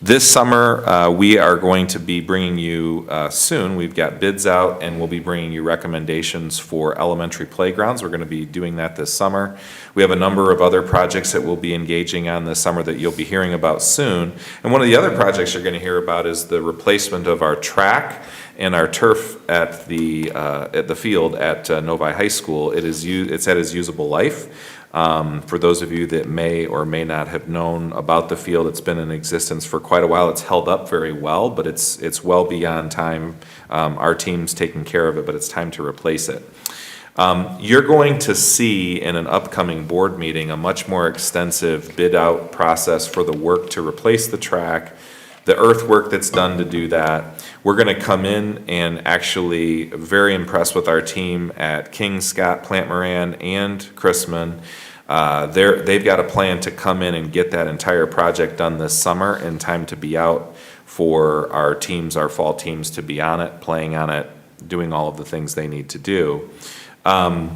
[SPEAKER 2] This summer, we are going to be bringing you soon, we've got bids out, and we'll be bringing you recommendations for elementary playgrounds. We're going to be doing that this summer. We have a number of other projects that we'll be engaging on this summer that you'll be hearing about soon. And one of the other projects you're going to hear about is the replacement of our track and our turf at the field at Novi High School. It's at its usable life. For those of you that may or may not have known about the field, it's been in existence for quite a while. It's held up very well, but it's well beyond time. Our team's taking care of it, but it's time to replace it. You're going to see in an upcoming board meeting a much more extensive bid-out process for the work to replace the track, the earthwork that's done to do that. We're going to come in and actually very impressed with our team at King, Scott, Plant Moran, and Chrisman. They've got a plan to come in and get that entire project done this summer in time to be out for our teams, our fall teams, to be on it, playing on it, doing all of the things they need to do. But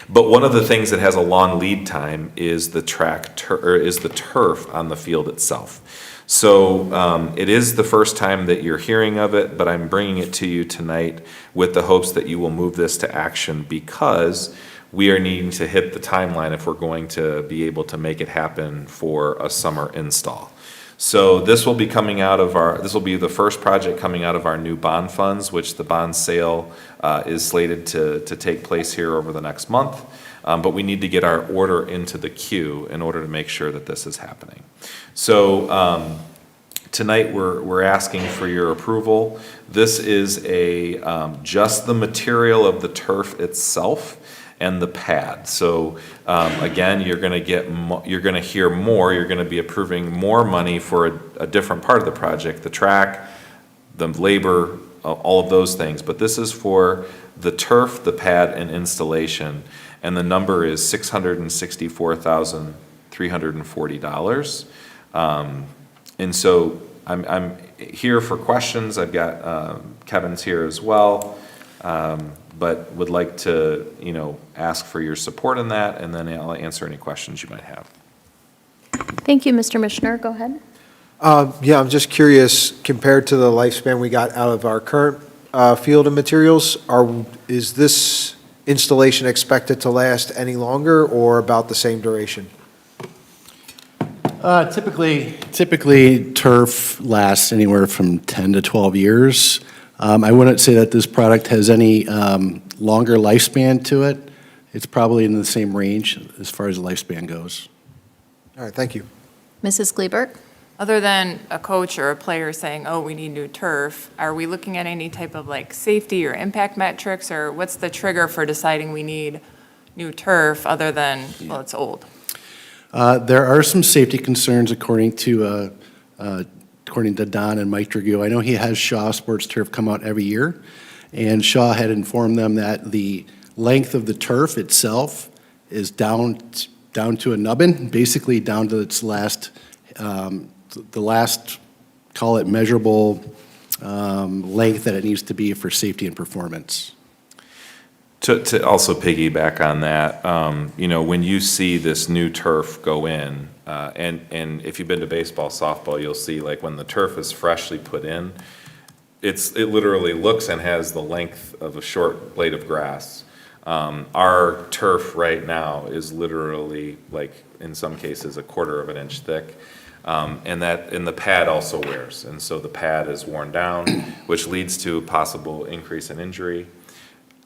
[SPEAKER 2] one of the things that has a long lead time is the turf on the field itself. So it is the first time that you're hearing of it, but I'm bringing it to you tonight with the hopes that you will move this to action, because we are needing to hit the timeline if we're going to be able to make it happen for a summer install. So this will be this will be the first project coming out of our new bond funds, which the bond sale is slated to take place here over the next month. But we need to get our order into the queue in order to make sure that this is happening. So tonight we're asking for your approval. This is just the material of the turf itself and the pad. So again, you're going to hear more. You're going to be approving more money for a different part of the project, the track, the labor, all of those things. But this is for the turf, the pad, and installation. And the number is $664,340. And so I'm here for questions. I've got Kevin's here as well. But would like to, ask for your support in that, and then I'll answer any questions you might have.
[SPEAKER 1] Thank you, Mr. Mishner. Go ahead.
[SPEAKER 4] Yeah, I'm just curious, compared to the lifespan we got out of our current field of materials, is this installation expected to last any longer or about the same duration?
[SPEAKER 19] Typically, turf lasts anywhere from 10 to 12 years. I wouldn't say that this product has any longer lifespan to it. It's probably in the same range as far as the lifespan goes.
[SPEAKER 4] All right, thank you.
[SPEAKER 1] Mrs. Kleberg?
[SPEAKER 6] Other than a coach or a player saying, oh, we need new turf, are we looking at any type of like safety or impact metrics, or what's the trigger for deciding we need new turf other than, well, it's old?
[SPEAKER 19] There are some safety concerns according to Don and Mike Dragu. I know he has Shaw Sports Turf come out every year, and Shaw had informed them that the length of the turf itself is down to a nubbin, basically down to its last, call it measurable length that it needs to be for safety and performance.
[SPEAKER 2] To also piggyback on that, when you see this new turf go in, and if you've been to baseball, softball, you'll see like when the turf is freshly put in, it literally looks and has the length of a short blade of grass. Our turf right now is literally like, in some cases, 1/4 of an inch thick. And the pad also wears. And so the pad is worn down, which leads to a possible increase in injury.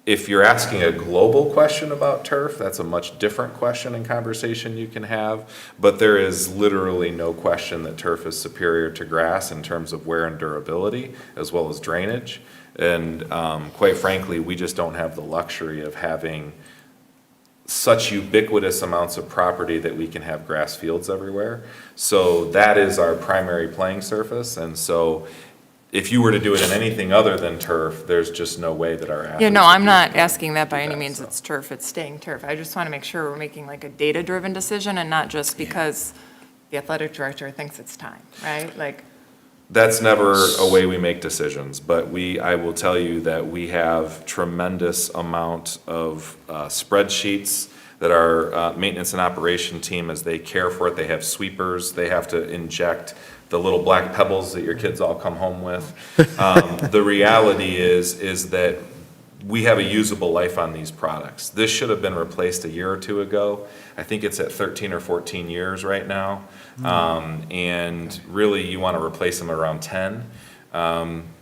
[SPEAKER 2] If you're asking a global question about turf, that's a much different question and conversation you can have. But there is literally no question that turf is superior to grass in terms of wear and durability, as well as drainage. And quite frankly, we just don't have the luxury of having such ubiquitous amounts of property that we can have grass fields everywhere. So that is our primary playing surface. And so if you were to do it in anything other than turf, there's just no way that our athletes.
[SPEAKER 6] Yeah, no, I'm
[SPEAKER 2] would
[SPEAKER 6] not
[SPEAKER 2] be able
[SPEAKER 6] asking that by
[SPEAKER 2] to do
[SPEAKER 6] any means
[SPEAKER 2] so.
[SPEAKER 6] it's turf, it's staying turf. I just want to make sure we're making like a data-driven decision and not just because the athletic director thinks it's time, right? Like,
[SPEAKER 2] That's never a way we make decisions, but I will tell you that we have tremendous amount of spreadsheets that our maintenance and operation team, as they care for it, they have sweepers, they have to inject the little black pebbles that your kids all come home with. The reality is that we have a usable life on these products. This should have been replaced a year or two ago. I think it's at 13 or 14 years right now. And really, you want to replace them around 10.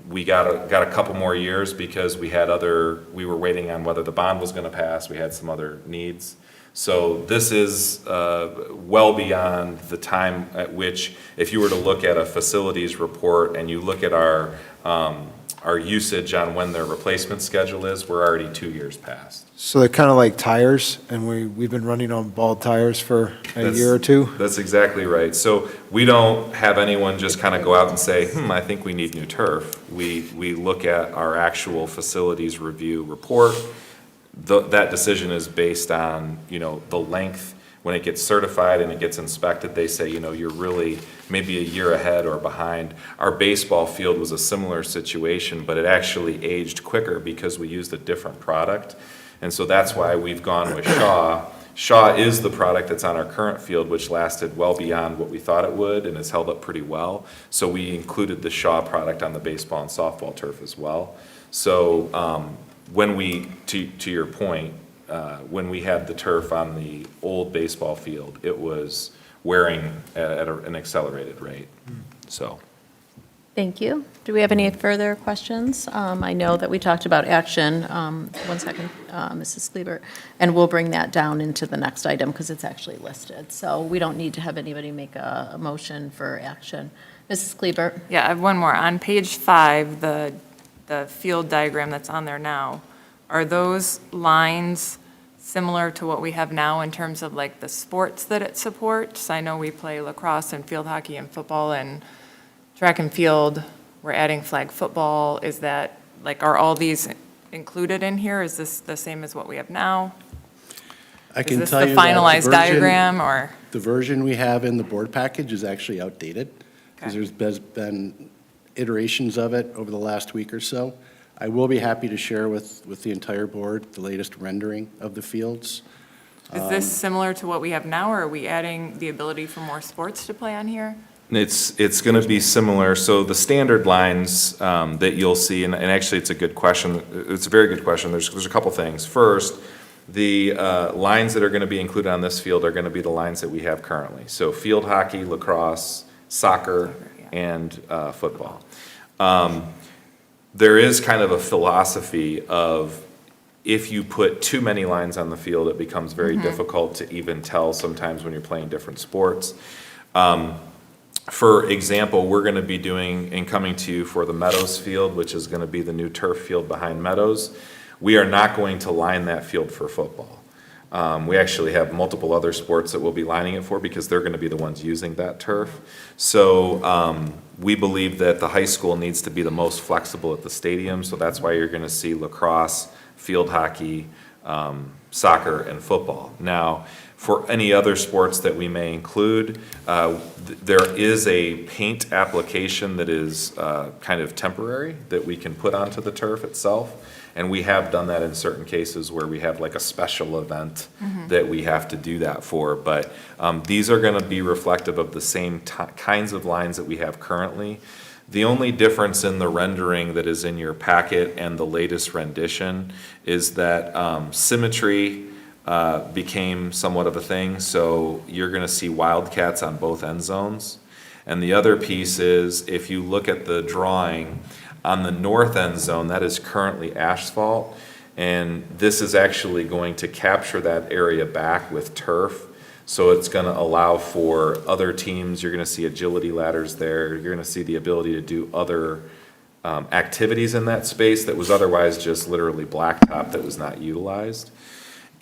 [SPEAKER 2] We got a couple more years because we were waiting on whether the bond was going to pass. We had some other needs. So this is well beyond the time at which, if you were to look at a facilities report and you look at our our usage on when their replacement schedule is, we're already 2 years past.
[SPEAKER 4] So they're kind of like tires, and we've been running on bald tires for a year or two?
[SPEAKER 2] That's exactly right. So we don't have anyone just kind of go out and say, I think we need new turf. We look at our actual facilities review report. That decision is based on, the length. When it gets certified and it gets inspected, they say, you're really maybe a year ahead or behind. Our baseball field was a similar situation, but it actually aged quicker because we used a different product. And so that's why we've gone with Shaw. Shaw is the product that's on our current field, which lasted well beyond what we thought it would and has held up pretty well. So we included the Shaw product on the baseball and softball turf as well. So when we, to your point, when we had the turf on the old baseball field, it was wearing at an accelerated rate, so.
[SPEAKER 1] Thank you. Do we have any further questions? I know that we talked about action, one second, Mrs. Kleber, and we'll bring that down into the next item because it's actually listed. So we don't need to have anybody make a motion for action. Mrs. Kleber?
[SPEAKER 6] Yeah, I have one more. On page 5, the field diagram that's on there now, are those lines similar to what we have now in terms of like the sports that it supports? I know we play lacrosse and field hockey and football and track and field. We're adding flag football. Is that, are all these included in here? Is this the same as what we have now?
[SPEAKER 19] I can
[SPEAKER 6] Is
[SPEAKER 19] tell
[SPEAKER 6] this
[SPEAKER 19] you
[SPEAKER 6] the
[SPEAKER 19] that
[SPEAKER 6] finalized diagram, or?
[SPEAKER 19] The version we have in the board package is actually outdated, because there's been iterations of it over the last week or so. I will be happy to share with the entire board the latest rendering of the fields.
[SPEAKER 6] Is this similar to what we have now, or are we adding the ability for more sports to play on here?
[SPEAKER 2] It's going to be similar. So the standard lines that you'll see, and actually it's a good question. It's a very good question. There's a couple things. First, the lines that are going to be included on this field are going to be the lines that we have currently. So field hockey, lacrosse, soccer, and football. There is kind of a philosophy of if you put too many lines on the field, it becomes very difficult to even tell sometimes when you're playing different sports. For example, we're going to be doing and coming to you for the Meadows field, which is going to be the new turf field behind Meadows. We are not going to line that field for football. We actually have multiple other sports that we'll be lining it for because they're going to be the ones using that turf. So we believe that the high school needs to be the most flexible at the stadium. So that's why you're going to see lacrosse, field hockey, soccer, and football. Now, for any other sports that we may include, there is a paint application that is kind of temporary that we can put onto the turf itself. And we have done that in certain cases where we have like a special event that we have to do that for. But these are going to be reflective of the same kinds of lines that we have currently. The only difference in the rendering that is in your packet and the latest rendition is that symmetry became somewhat of a thing. So you're going to see wildcats on both end zones. And the other piece is if you look at the drawing, on the north end zone, that is currently asphalt, and this is actually going to capture that area back with turf. So it's going to allow for other teams. You're going to see agility ladders there. You're going to see the ability to do other activities in that space that was otherwise just literally blacktop that was not utilized.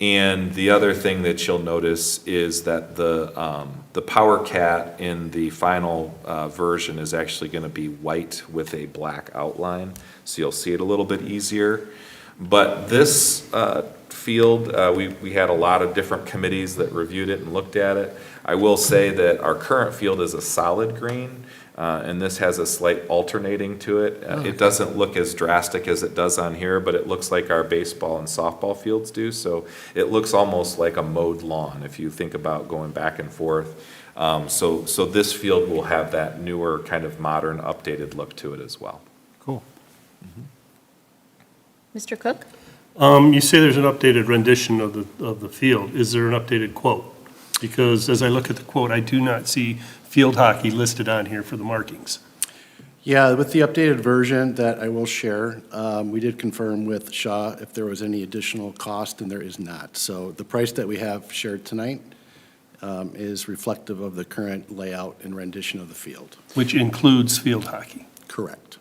[SPEAKER 2] And the other thing that you'll notice is that the Power Cat in the final version is actually going to be white with a black outline, so you'll see it a little bit easier. But this field, we had a lot of different committees that reviewed it and looked at it. I will say that our current field is a solid green, and this has a slight alternating to it. It doesn't look as drastic as it does on here, but it looks like our baseball and softball fields do. So it looks almost like a mowed lawn if you think about going back and forth. So this field will have that newer kind of modern updated look to it as well.
[SPEAKER 4] Cool.
[SPEAKER 1] Mr. Cook?
[SPEAKER 15] You say there's an updated rendition of the field. Is there an updated quote? Because as I look at the quote, I do not see field hockey listed on here for the markings.
[SPEAKER 19] Yeah, with the updated version that I will share, we did confirm with Shaw if there was any additional cost, and there is not. So the price that we have shared tonight is reflective of the current layout and rendition of the field.
[SPEAKER 15] Which includes field hockey.
[SPEAKER 19] Correct.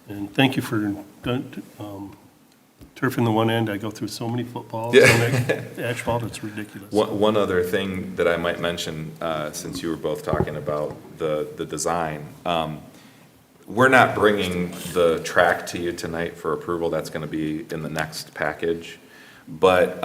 [SPEAKER 15] And thank you for turfing the one end. I go through so many footballs
[SPEAKER 2] Yeah.
[SPEAKER 15] on that asphalt, it's ridiculous.
[SPEAKER 2] One other thing that I might mention, since you were both talking about the design, we're not bringing the track to you tonight for approval. That's going to be in the next package. But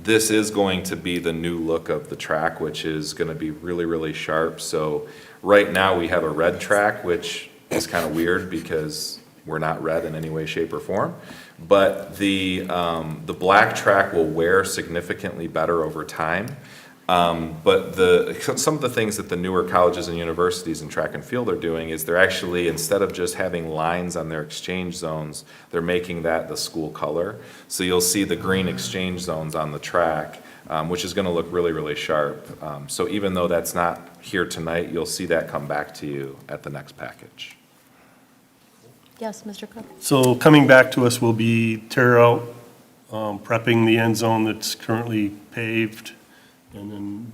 [SPEAKER 2] this is going to be the new look of the track, which is going to be really, really sharp. So right now, we have a red track, which is kind of weird because we're not red in any way, shape, or form. But the black track will wear significantly better over time. But some of the things that the newer colleges and universities in track and field are doing is they're actually, instead of just having lines on their exchange zones, they're making that the school color. So you'll see the green exchange zones on the track, which is going to look really, really sharp. So even though that's not here tonight, you'll see that come back to you at the next package.
[SPEAKER 1] Yes, Mr. Cook?
[SPEAKER 15] So coming back to us will be tear out, prepping the end zone that's currently paved, and then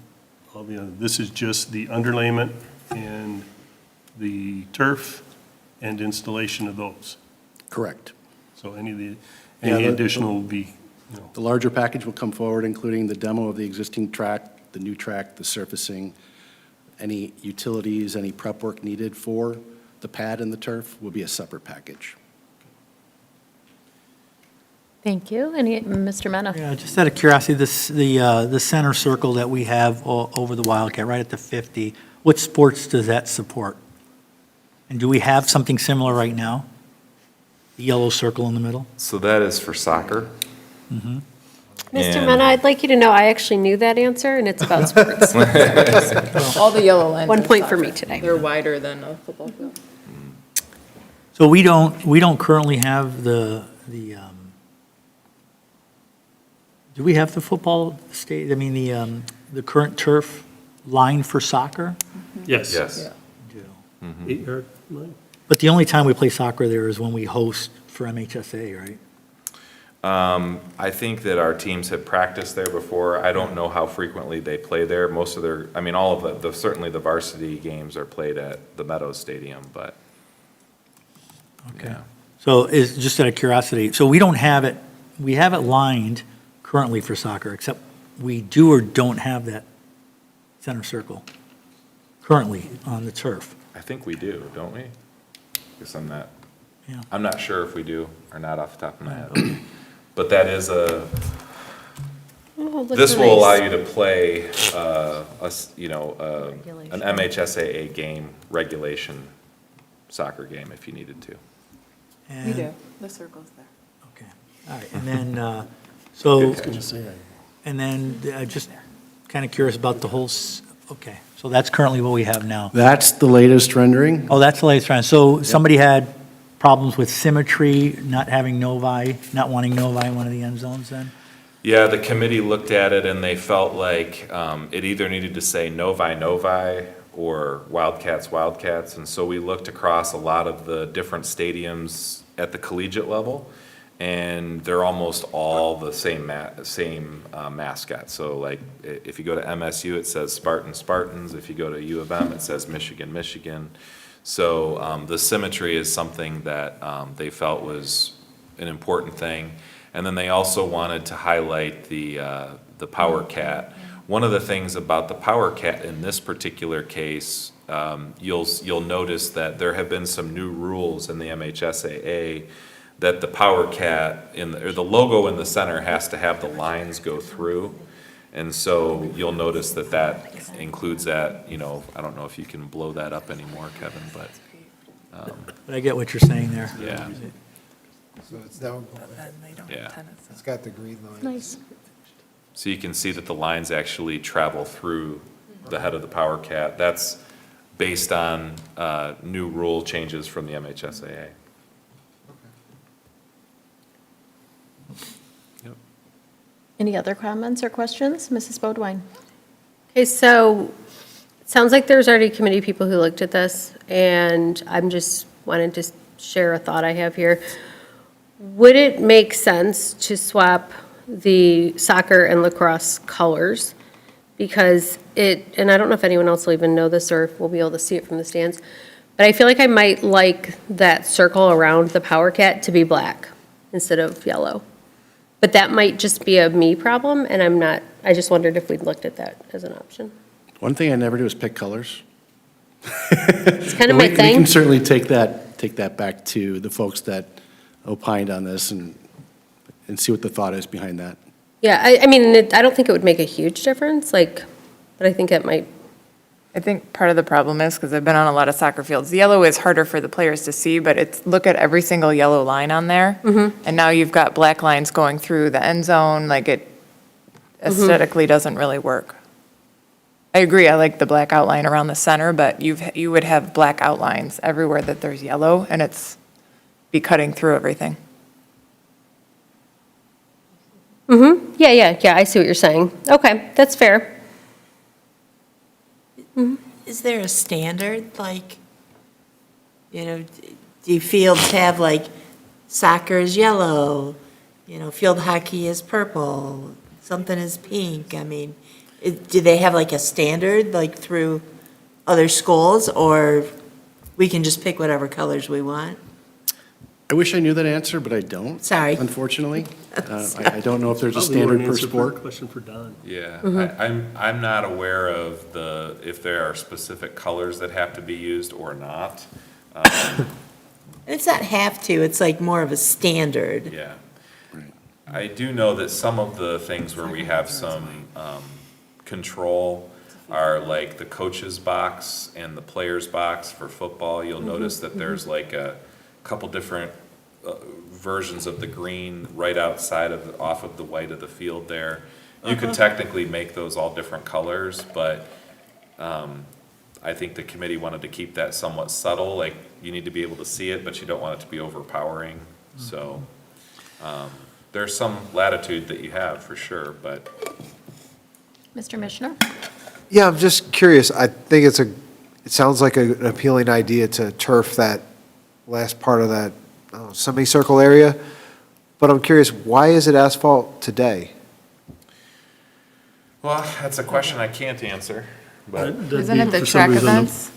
[SPEAKER 15] all the other, this is just the underlayment and the turf and installation of those.
[SPEAKER 19] Correct.
[SPEAKER 15] So any
[SPEAKER 19] Yeah,
[SPEAKER 15] additional will be, you know.
[SPEAKER 19] The larger package will come forward, including the demo of the existing track, the new track, the surfacing, any utilities, any prep work needed for the pad and the turf will be a separate package.
[SPEAKER 1] Thank you. Mr. Mena?
[SPEAKER 17] Yeah, just out of curiosity, the center circle that we have over the Wildcat, right at the 50, what sports does that support? And do we have something similar right now? The yellow circle in the middle?
[SPEAKER 2] So that is for soccer.
[SPEAKER 17] Mm-hmm.
[SPEAKER 13] Mr.
[SPEAKER 2] And-
[SPEAKER 13] Mena, I'd like you to know I actually knew that answer, and it's about sports.
[SPEAKER 6] All the yellow lines.
[SPEAKER 13] 1
[SPEAKER 6] are
[SPEAKER 13] point for me
[SPEAKER 6] soccer.
[SPEAKER 13] today.
[SPEAKER 6] They're wider than a football field.
[SPEAKER 17] So we don't currently have do we have the football state, I mean, the current turf line for soccer?
[SPEAKER 15] Yes.
[SPEAKER 2] Yes.
[SPEAKER 17] Do.
[SPEAKER 15] 8-yard line.
[SPEAKER 17] But the only time we play soccer there is when we host for MHSA, right?
[SPEAKER 2] I think that our teams have practiced there before. I don't know how frequently they play there. Most of their, I mean, all of certainly the varsity games are played at the Meadows Stadium, but.
[SPEAKER 17] Okay.
[SPEAKER 2] Yeah.
[SPEAKER 17] So is, just out of curiosity, so we don't have it, we have it lined currently for soccer, except we do or don't have that center circle currently on the turf.
[SPEAKER 2] I think we do, don't we? Guess
[SPEAKER 17] Yeah.
[SPEAKER 2] I'm not sure if we do or not off the top of my head. But that is this will allow you to play, an MHSAA game, regulation soccer game if you needed to.
[SPEAKER 6] We do. The circle's there.
[SPEAKER 17] Okay, all right, and then, so,
[SPEAKER 15] Good to say.
[SPEAKER 17] and then just kind of curious about the whole, okay, so that's currently what we have now.
[SPEAKER 19] That's the latest rendering.
[SPEAKER 17] Oh, that's the latest round. So somebody had problems with symmetry, not having Novi, not wanting Novi in one of the end zones then?
[SPEAKER 2] Yeah, the committee looked at it and they felt like it either needed to say Novi, or Wildcats. And so we looked across a lot of the different stadiums at the collegiate level, and they're almost all the same mascot. So like, if you go to MSU, it says Spartans. If you go to U of M, it says Michigan. So the symmetry is something that they felt was an important thing. And then they also wanted to highlight the Power Cat. One of the things about the Power Cat in this particular case, you'll notice that there have been some new rules in the MHSAA that the Power Cat or the logo in the center has to have the lines go through. And so you'll notice that includes that, I don't know if you can blow that up anymore, Kevin, but.
[SPEAKER 17] But I get what you're saying there.
[SPEAKER 2] Yeah.
[SPEAKER 4] So it's that one.
[SPEAKER 2] Yeah.
[SPEAKER 4] It's got the green line.
[SPEAKER 5] Nice.
[SPEAKER 2] So you can see that the lines actually travel through the head of the Power Cat. That's based on new rule changes from the MHSAA. Yep.
[SPEAKER 1] Any other comments or questions? Mrs. Bodwine?
[SPEAKER 13] Okay, so it sounds like there's already committee people who looked at this, and I'm just wanting to share a thought I have here. Would it make sense to swap the soccer and lacrosse colors? Because and I don't know if anyone else will even know this or if we'll be able to see it from the stands, But I feel like I might like that circle around the Power Cat to be black instead of yellow. But that might just be a me problem, and I just wondered if we'd looked at that as an option.
[SPEAKER 19] One thing I never do is pick colors.
[SPEAKER 13] It's kind of my
[SPEAKER 19] We
[SPEAKER 13] thing.
[SPEAKER 19] can certainly take that back to the folks that opined on this and see what the thought is behind that.
[SPEAKER 13] Yeah, I mean, I don't think it would make a huge difference, but I think it might.
[SPEAKER 6] I think part of the problem is, because I've been on a lot of soccer fields, the yellow is harder for the players to see, but look at every single yellow line on there. And now you've got black lines going through the end zone, it aesthetically doesn't really work. I agree, I like the black outline around the center, but you would have black outlines everywhere that there's yellow, and it's be cutting through everything.
[SPEAKER 13] Yeah, I see what you're saying. Okay, that's fair.
[SPEAKER 7] Is there a standard, do fields have soccer is yellow, field hockey is purple, something is pink? I mean, do they have a standard through other schools, or we can just pick whatever colors we want?
[SPEAKER 19] I wish I knew that answer, but I don't.
[SPEAKER 7] Sorry.
[SPEAKER 19] Unfortunately. I don't know if there's a standard per sport.
[SPEAKER 15] Question for Don.
[SPEAKER 2] Yeah, I'm not aware of if there are specific colors that have to be used or not.
[SPEAKER 7] It's not have to, it's more of a standard.
[SPEAKER 2] Yeah. I do know that some of the things where we have some control are the coach's box and the player's box for football. You'll notice that there's a couple different versions of the green right outside off of the white of the field there. You could technically make those all different colors, but I think the committee wanted to keep that somewhat subtle. You need to be able to see it, but you don't want it to be overpowering. So there's some latitude that you have for sure, but.
[SPEAKER 1] Mr. Mishner?
[SPEAKER 4] Yeah, I'm just curious. I think it sounds like an appealing idea to turf that last part of that semicircle area, but I'm curious, why is it asphalt today?
[SPEAKER 2] Well, that's a question I can't answer, but.
[SPEAKER 6] Isn't it the track events?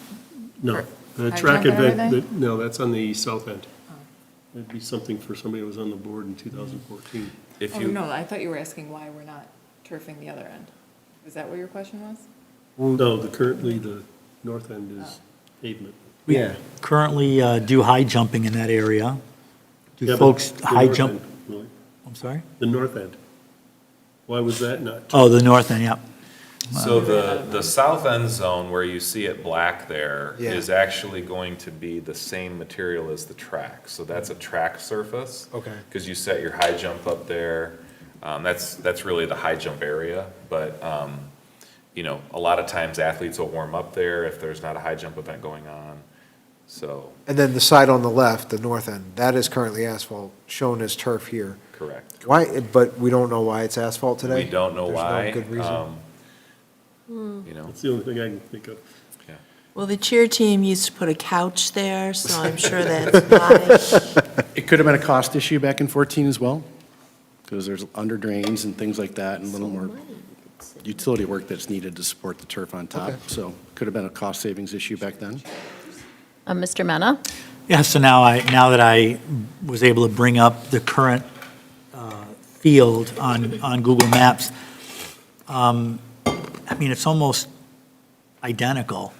[SPEAKER 15] No, the
[SPEAKER 6] High
[SPEAKER 15] track
[SPEAKER 6] jump and
[SPEAKER 15] event, no, that's on the south end. That'd be something for somebody who was on the board in 2014.
[SPEAKER 6] No, I thought you were asking why we're not turfing the other end. Is that what your question was?
[SPEAKER 15] No, currently the north end is pavement.
[SPEAKER 17] We currently do high jumping in that area.
[SPEAKER 15] Yeah,
[SPEAKER 17] Do
[SPEAKER 15] but
[SPEAKER 17] folks
[SPEAKER 15] the
[SPEAKER 17] high
[SPEAKER 15] north
[SPEAKER 17] jump?
[SPEAKER 15] end, really.
[SPEAKER 17] I'm sorry?
[SPEAKER 15] The north end. Why was that not?
[SPEAKER 17] Oh, the north end, yeah.
[SPEAKER 2] So the south end zone where you see it black there
[SPEAKER 4] Yeah.
[SPEAKER 2] is actually going to be the same material as the track. So that's a track surface.
[SPEAKER 4] Okay.
[SPEAKER 2] Because you set your high jump up there. That's really the high jump area. But, a lot of times athletes will warm up there if there's not a high jump event going on. So,
[SPEAKER 4] And then the side on the left, the north end, that is currently asphalt, shown as turf here.
[SPEAKER 2] correct.
[SPEAKER 4] Why, but we don't know why it's asphalt today?
[SPEAKER 2] We don't know
[SPEAKER 4] There's no
[SPEAKER 2] why.
[SPEAKER 4] good reason?
[SPEAKER 15] That's the only thing I can think of.
[SPEAKER 7] Well, the cheer team used to put a couch there, so I'm sure that's why.
[SPEAKER 19] It could have been a cost issue back in 14 as well, because there's under drains and things like that, and a little more utility work that's needed to support the turf on top.
[SPEAKER 4] Okay.
[SPEAKER 19] So could have been a cost savings issue back then.
[SPEAKER 1] Mr. Mena?
[SPEAKER 17] Yeah, so now that I was able to bring up the current field on Google Maps, it's almost identical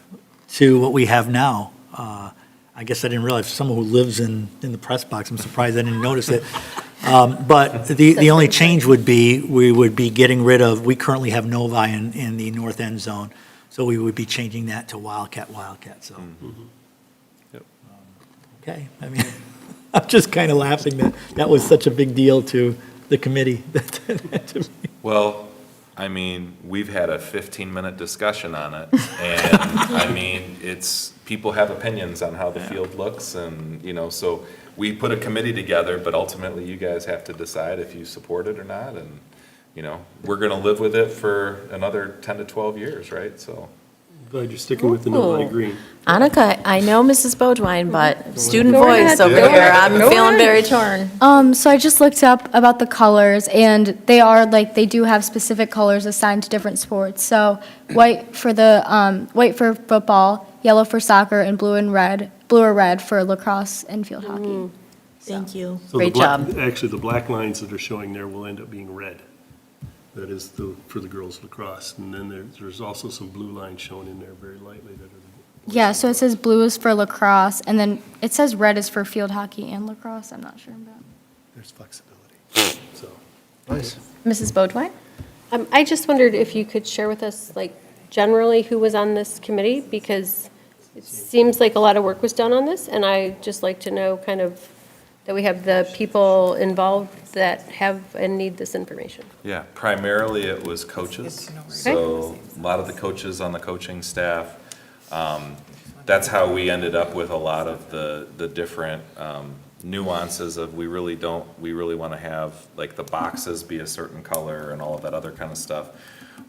[SPEAKER 17] to what we have now. I guess I didn't realize, for someone who lives in the press box, I'm surprised I didn't notice it. But the only change would be, we would be getting rid of, we currently have Novi in the north end zone, so we would be changing that to Wildcat, so. Okay, I'm just kind of laughing that was such a big deal to the committee.
[SPEAKER 2] Well, we've had a 15-minute discussion on it, and people have opinions on how the field looks, and, so we put a committee together, but ultimately you guys have to decide if you support it or not, and, we're gonna live with it for another 10 to 12 years, right, so.
[SPEAKER 15] Glad you're sticking with the Novi
[SPEAKER 1] Ooh.
[SPEAKER 15] green.
[SPEAKER 1] Annika, I know Mrs. Bodwine, but student
[SPEAKER 5] Go
[SPEAKER 1] voice
[SPEAKER 5] ahead.
[SPEAKER 1] over
[SPEAKER 5] Go
[SPEAKER 1] here,
[SPEAKER 5] ahead.
[SPEAKER 1] I'm
[SPEAKER 5] Go
[SPEAKER 1] feeling
[SPEAKER 5] ahead.
[SPEAKER 1] very torn.
[SPEAKER 5] So I just looked up about the colors, and they are like, they do have specific colors assigned to different sports. So white for football, yellow for soccer, and blue or red for lacrosse and field hockey.
[SPEAKER 7] Thank you.
[SPEAKER 15] So the
[SPEAKER 1] Great
[SPEAKER 15] black-
[SPEAKER 1] job.
[SPEAKER 15] Actually, the black lines that are showing there will end up being red. That is for the girls lacrosse. And then there's also some blue lines shown in there very lightly that are.
[SPEAKER 5] Yeah, so it says blue is for lacrosse, and then it says red is for field hockey and lacrosse. I'm not sure about.
[SPEAKER 19] There's flexibility.
[SPEAKER 15] So,
[SPEAKER 4] Nice.
[SPEAKER 1] Mrs. Bodwine?
[SPEAKER 13] I just wondered if you could share with us, like, generally who was on this committee, because it seems like a lot of work was done on this, and I'd just like to know kind of that we have the people involved that have and need this information.
[SPEAKER 2] Yeah, primarily it was coaches. So a lot of the coaches on the coaching staff. That's how we ended up with a lot of the different nuances of we really want to have like the boxes be a certain color and all of that other kind of stuff.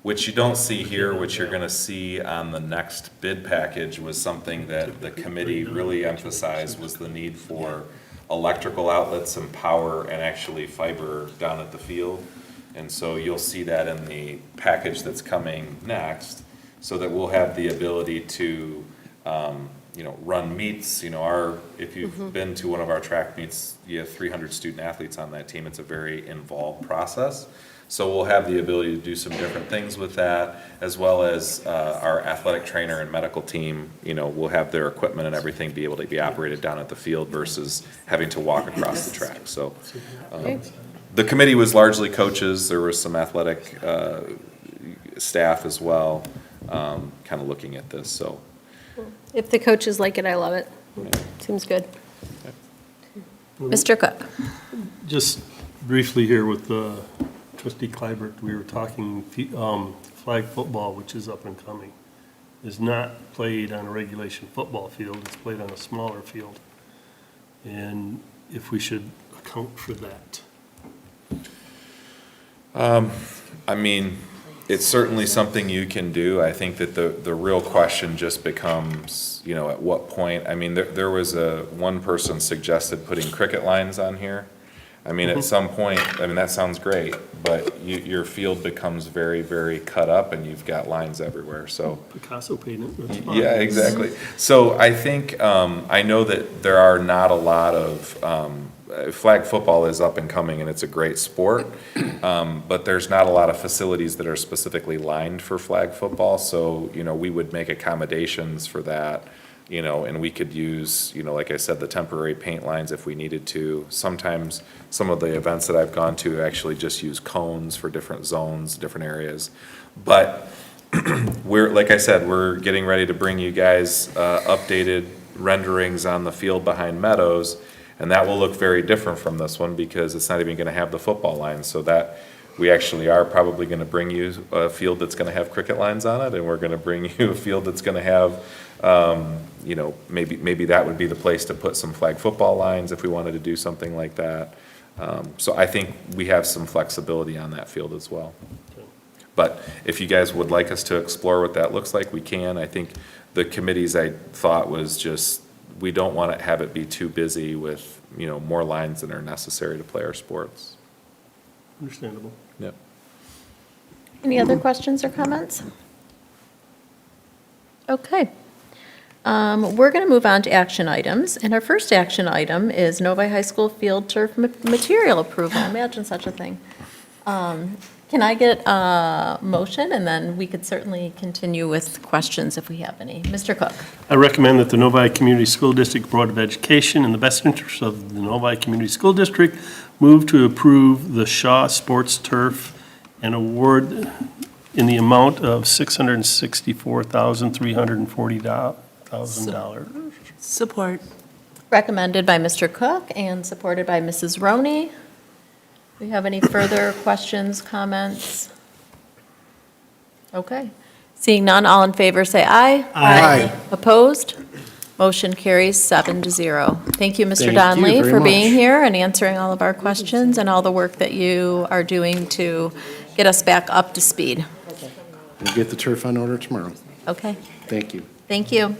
[SPEAKER 2] Which you don't see here, which you're going to see on the next bid package was something that the committee really emphasized was the need for electrical outlets and power and actually fiber down at the field. And so you'll see that in the package that's coming next, so that we'll have the ability to, run meets. If you've been to one of our track meets, you have 300 student athletes on that team. It's a very involved process. So we'll have the ability to do some different things with that, as well as our athletic trainer and medical team, will have their equipment and everything be able to be operated down at the field versus having to walk across the track. So the committee was largely coaches. There was some athletic staff as well, kind of looking at this, so.
[SPEAKER 13] If the coaches like it, I love it. Seems good.
[SPEAKER 1] Mr. Cook?
[SPEAKER 15] just briefly here with Trustee Kleibert, we were talking flag football, which is up and coming, is not played on a regulation football field. It's played on a smaller field. And if we should account for that.
[SPEAKER 2] It's certainly something you can do. I think that the real question just becomes, at what point, there was one person suggested putting cricket lines on here. At some point, that sounds great, but your field becomes very, very cut up and you've got lines everywhere, so.
[SPEAKER 15] Picasso painted it, that's fine.
[SPEAKER 2] Yeah, exactly. So I think, I know that there are not a lot of, flag football is up and coming and it's a great sport, but there's not a lot of facilities that are specifically lined for flag football, so, we would make accommodations for that, and we could use, like I said, the temporary paint lines if we needed to. Sometimes some of the events that I've gone to actually just use cones for different zones, different areas. But like I said, we're getting ready to bring you guys updated renderings on the field behind Meadows, and that will look very different from this one because it's not even going to have the football lines. So that we actually are probably going to bring you a field that's going to have cricket lines on it, and we're going to bring you a field that's going to have, maybe that would be the place to put some flag football lines if we wanted to do something like that. So I think we have some flexibility on that field as well. But if you guys would like us to explore what that looks like, we can. I think the committees I thought was just, we don't want to have it be too busy with, more lines than are necessary to play our sports.
[SPEAKER 15] Understandable.
[SPEAKER 2] Yep.
[SPEAKER 1] Any other questions or comments? Okay. We're going to move on to action items, and our first action item is Novi High School field turf material approval. Imagine such a thing. Can I get a motion, and then we could certainly continue with questions if we have any. Mr. Cook?
[SPEAKER 15] I recommend that the Novi Community School District Board of Education, in the best interest of the Novi Community School District, move to approve the Shaw Sports Turf and award in the amount of $664,340,000.
[SPEAKER 7] Support.
[SPEAKER 1] Recommended by Mr. Cook and supported by Mrs. Roney. Do we have any further questions, comments? Okay. Seeing none, all in favor say aye.
[SPEAKER 4] Aye.
[SPEAKER 1] Opposed? Motion carries 7-0. Thank you, Mr.
[SPEAKER 19] Thank you
[SPEAKER 1] Donnelly,
[SPEAKER 19] very
[SPEAKER 1] for being
[SPEAKER 19] much.
[SPEAKER 1] here and answering all of our questions and all the work that you are doing to get us back up to speed.
[SPEAKER 19] We'll get the turf on order tomorrow.
[SPEAKER 1] Okay,
[SPEAKER 19] Thank you.
[SPEAKER 1] thank you.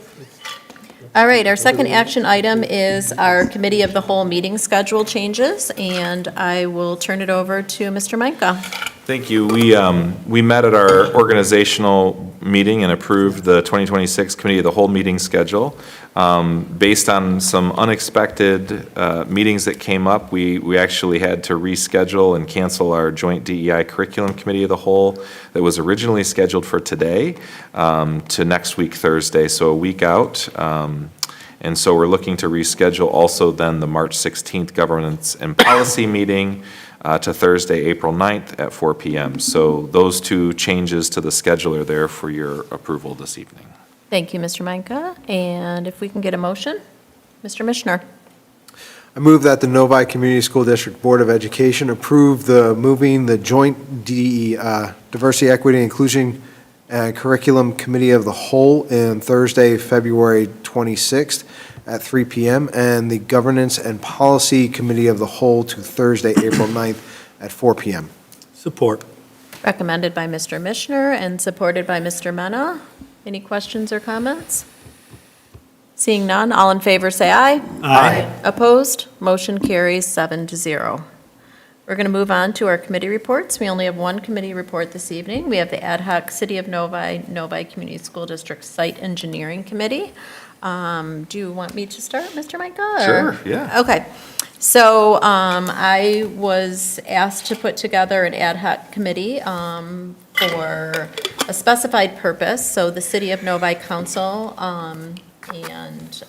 [SPEAKER 1] All right, our second action item is our Committee of the Whole meeting schedule changes, and I will turn it over to Mr. Micah.
[SPEAKER 2] Thank you. We met at our organizational meeting and approved the 2026 Committee of the Whole meeting schedule. Based on some unexpected meetings that came up, we actually had to reschedule and cancel our joint DEI Curriculum Committee of the Whole that was originally scheduled for today to next week, Thursday, so a week out. And so we're looking to reschedule also then the March 16th Governance and Policy meeting to Thursday, April 9th at 4 p.m. So those two changes to the schedule are there for your approval this evening.
[SPEAKER 1] Thank you, Mr. Micah. And if we can get a motion, Mr. Mishner.
[SPEAKER 4] I move that the Novi Community School District Board of Education approve the moving the joint Diversity, Equity, and Inclusion Curriculum Committee of the Whole in Thursday, February 26th at 3 p.m. and the Governance and Policy Committee of the Whole to Thursday, April 9th at 4 p.m.
[SPEAKER 17] Support.
[SPEAKER 1] Recommended by Mr. Mishner and supported by Mr. Mena. Any questions or comments? Seeing none, all in favor say aye.
[SPEAKER 17] Aye.
[SPEAKER 1] Opposed? Motion carries 7-0. We're going to move on to our committee reports. We only have one committee report this evening. We have the Ad hoc City of Novi Community School District Site Engineering Committee. Do you want me to start, Mr. Micah? or-
[SPEAKER 2] Sure, yeah.
[SPEAKER 1] Okay. So I was asked to put together an ad hoc committee for a specified purpose. So the City of Novi Council and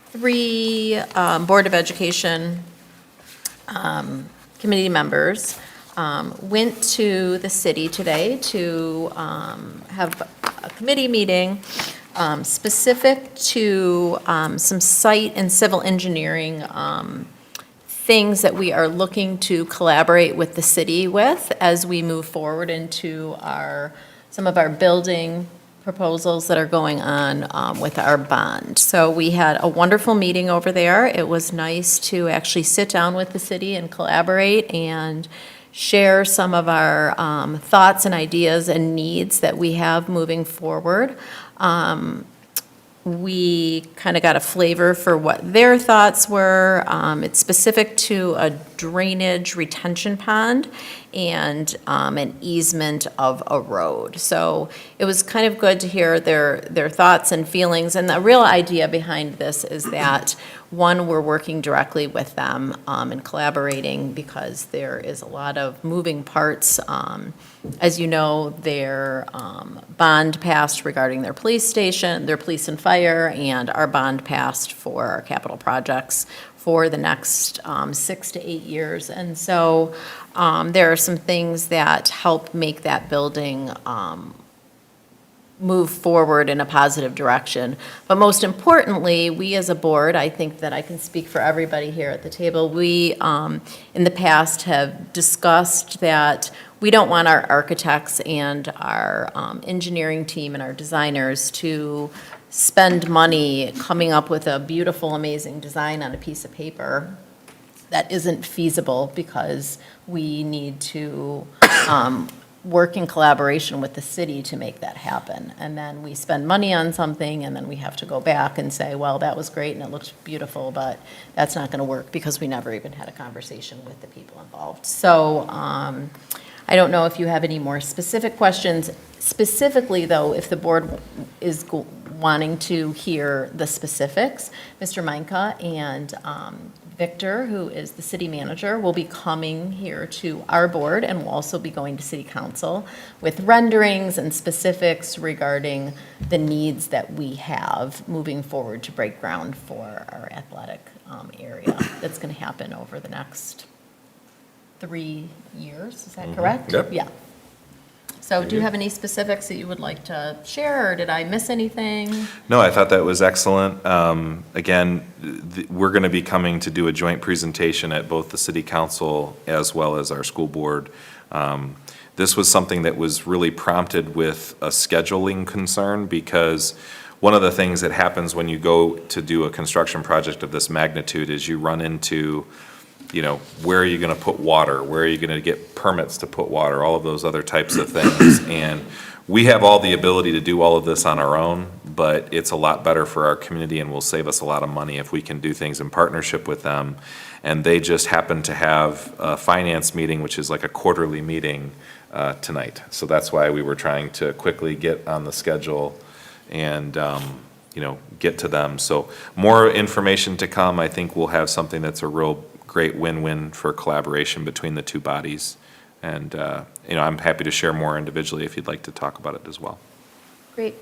[SPEAKER 1] three Board of Education committee members went to the city today to have a committee meeting specific to some site and civil engineering things that we are looking to collaborate with the city with as we move forward into some of our building proposals that are going on with our bond. So we had a wonderful meeting over there. It was nice to actually sit down with the city and collaborate and share some of our thoughts and ideas and needs that we have moving forward. We kind of got a flavor for what their thoughts were. It's specific to a drainage retention pond and an easement of a road. So it was kind of good to hear their thoughts and feelings. And the real idea behind this is that, one, we're working directly with them and collaborating because there is a lot of moving parts. As you know, their bond passed regarding their police station, their police and fire, and our bond passed for our capital projects for the next 6 to 8 years. And so there are some things that help make that building move forward in a positive direction. But most importantly, we as a board, I think that I can speak for everybody here at the table, we in the past have discussed that we don't want our architects and our engineering team and our designers to spend money coming up with a beautiful, amazing design on a piece of paper that isn't feasible because we need to work in collaboration with the city to make that happen. And then we spend money on something and then we have to go back and say, well, that was great and it looked beautiful, but that's not going to work because we never even had a conversation with the people involved. So I don't know if you have any more specific questions. Specifically, though, if the board is wanting to hear the specifics, Mr. Meinka and Victor, who is the city manager, will be coming here to our board and will also be going to city council with renderings and specifics regarding the needs that we have moving forward to break ground for our athletic area that's going to happen over the next 3 years. Is that correct?
[SPEAKER 2] Yep.
[SPEAKER 1] Yeah. So do you have any specifics that you would like to share, or did I miss anything?
[SPEAKER 2] No, I thought that was excellent. Again, we're going to be coming to do a joint presentation at both the city council as well as our school board. This was something that was really prompted with a scheduling concern because one of the things that happens when you go to do a construction project of this magnitude is you run into, where are you going to put water? Where are you going to get permits to put water? All of those other types of things. And we have all the ability to do all of this on our own, but it's a lot better for our community and will save us a lot of money if we can do things in partnership with them. And they just happen to have a finance meeting, which is like a quarterly meeting tonight. So that's why we were trying to quickly get on the schedule and, get to them. So more information to come. I think we'll have something that's a real great win-win for collaboration between the two bodies. And, I'm happy to share more individually if you'd like to talk about it as well.
[SPEAKER 1] Great.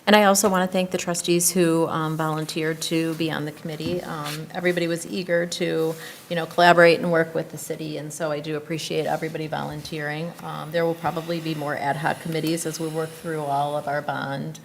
[SPEAKER 1] And I also want to thank the trustees who volunteered to be on the committee. Everybody was eager to, collaborate and work with the city, and so I do appreciate everybody volunteering. There will probably be more ad hoc committees as we work through all of our bond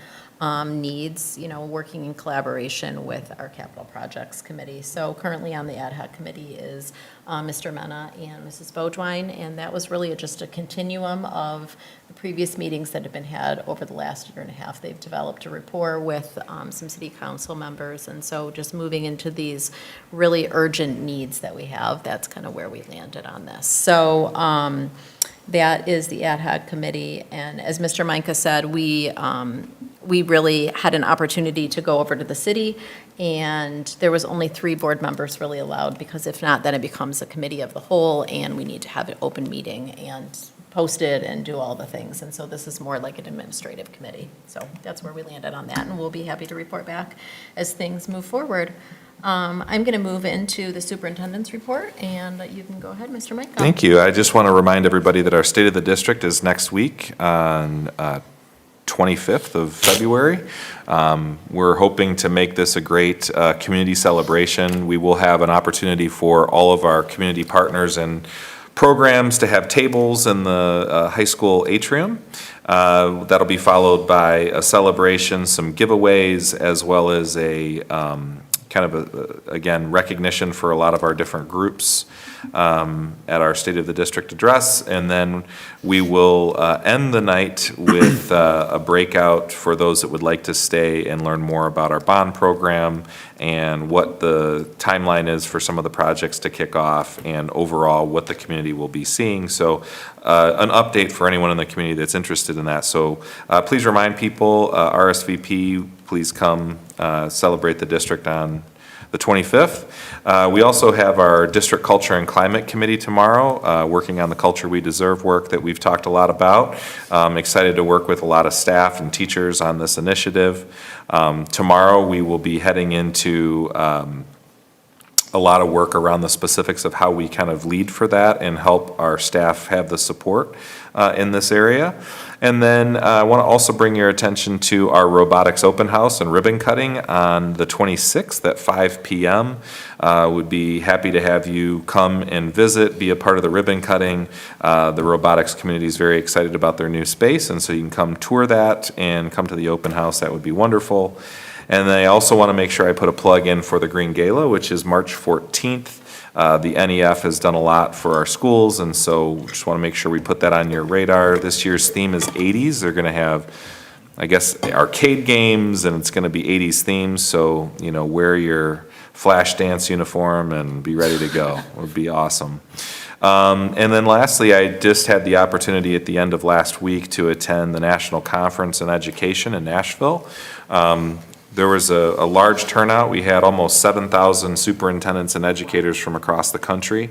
[SPEAKER 1] needs, working in collaboration with our capital projects committee. So currently on the ad hoc committee is Mr. Mena and Mrs. Beaudoin, and that was really just a continuum of the previous meetings that have been had over the last year and a half. They've developed a rapport with some city council members, and so just moving into these really urgent needs that we have, that's kind of where we landed on this. So that is the ad hoc committee, and as Mr. Meinke said, we really had an opportunity to go over to the city, and there was only 3 board members really allowed, because if not, then it becomes a committee of the whole, and we need to have an open meeting and post it and do all the things. And so this is more like an administrative committee. So that's where we landed on that, and we'll be happy to report back as things move forward. I'm going to move into the superintendent's report, and you can go ahead, Mr. Meinke.
[SPEAKER 2] Thank you. I just want to remind everybody that our State of the District is next week on 25th of February. We're hoping to make this a great community celebration. We will have an opportunity for all of our community partners and programs to have tables in the high school atrium. That'll be followed by a celebration, some giveaways, as well as a again, recognition for a lot of our different groups at our State of the District address. And then we will end the night with a breakout for those that would like to stay and learn more about our bond program and what the timeline is for some of the projects to kick off, and overall what the community will be seeing. So an update for anyone in the community that's interested in that. So please remind people, RSVP, please come celebrate the district on the 25th. We also have our District Culture and Climate Committee tomorrow, working on the Culture We Deserve work that we've talked a lot about. Excited to work with a lot of staff and teachers on this initiative. Tomorrow we will be heading into a lot of work around the specifics of how we kind of lead for that and help our staff have the support in this area. And then I want to also bring your attention to our robotics open house and ribbon cutting on the 26th at 5 p.m. Would be happy to have you come and visit, be a part of the ribbon cutting. The robotics community is very excited about their new space, and so you can come tour that and come to the open house. That would be wonderful. And then I also want to make sure I put a plug in for the Green Gala, which is March 14th. The NEF has done a lot for our schools, and so just want to make sure we put that on your radar. This year's theme is 80s. They're going to have, I guess, arcade games, and it's going to be 80s themes, so, wear your flash dance uniform and be ready to go. It would be awesome. And then lastly, I just had the opportunity at the end of last week to attend the National Conference in Education in Nashville. There was a large turnout. We had almost 7,000 superintendents and educators from across the country.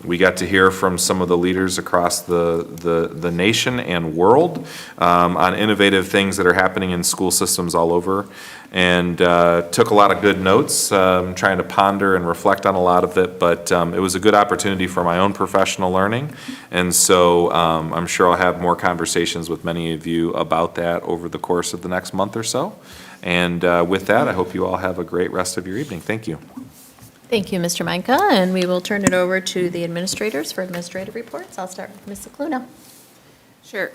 [SPEAKER 2] We got to hear from some of the leaders across the nation and world on innovative things that are happening in school systems all over, and took a lot of good notes, trying to ponder and reflect on a lot of it, but it was a good opportunity for my own professional learning, and so I'm sure I'll have more conversations with many of you about that over the course of the next month or so. And with that, I hope you all have a great rest of your evening. Thank you.
[SPEAKER 1] Thank you, Mr. Meinke, and we will turn it over to the administrators for administrative reports. I'll start with Ms. Cicluna.
[SPEAKER 18] Sure.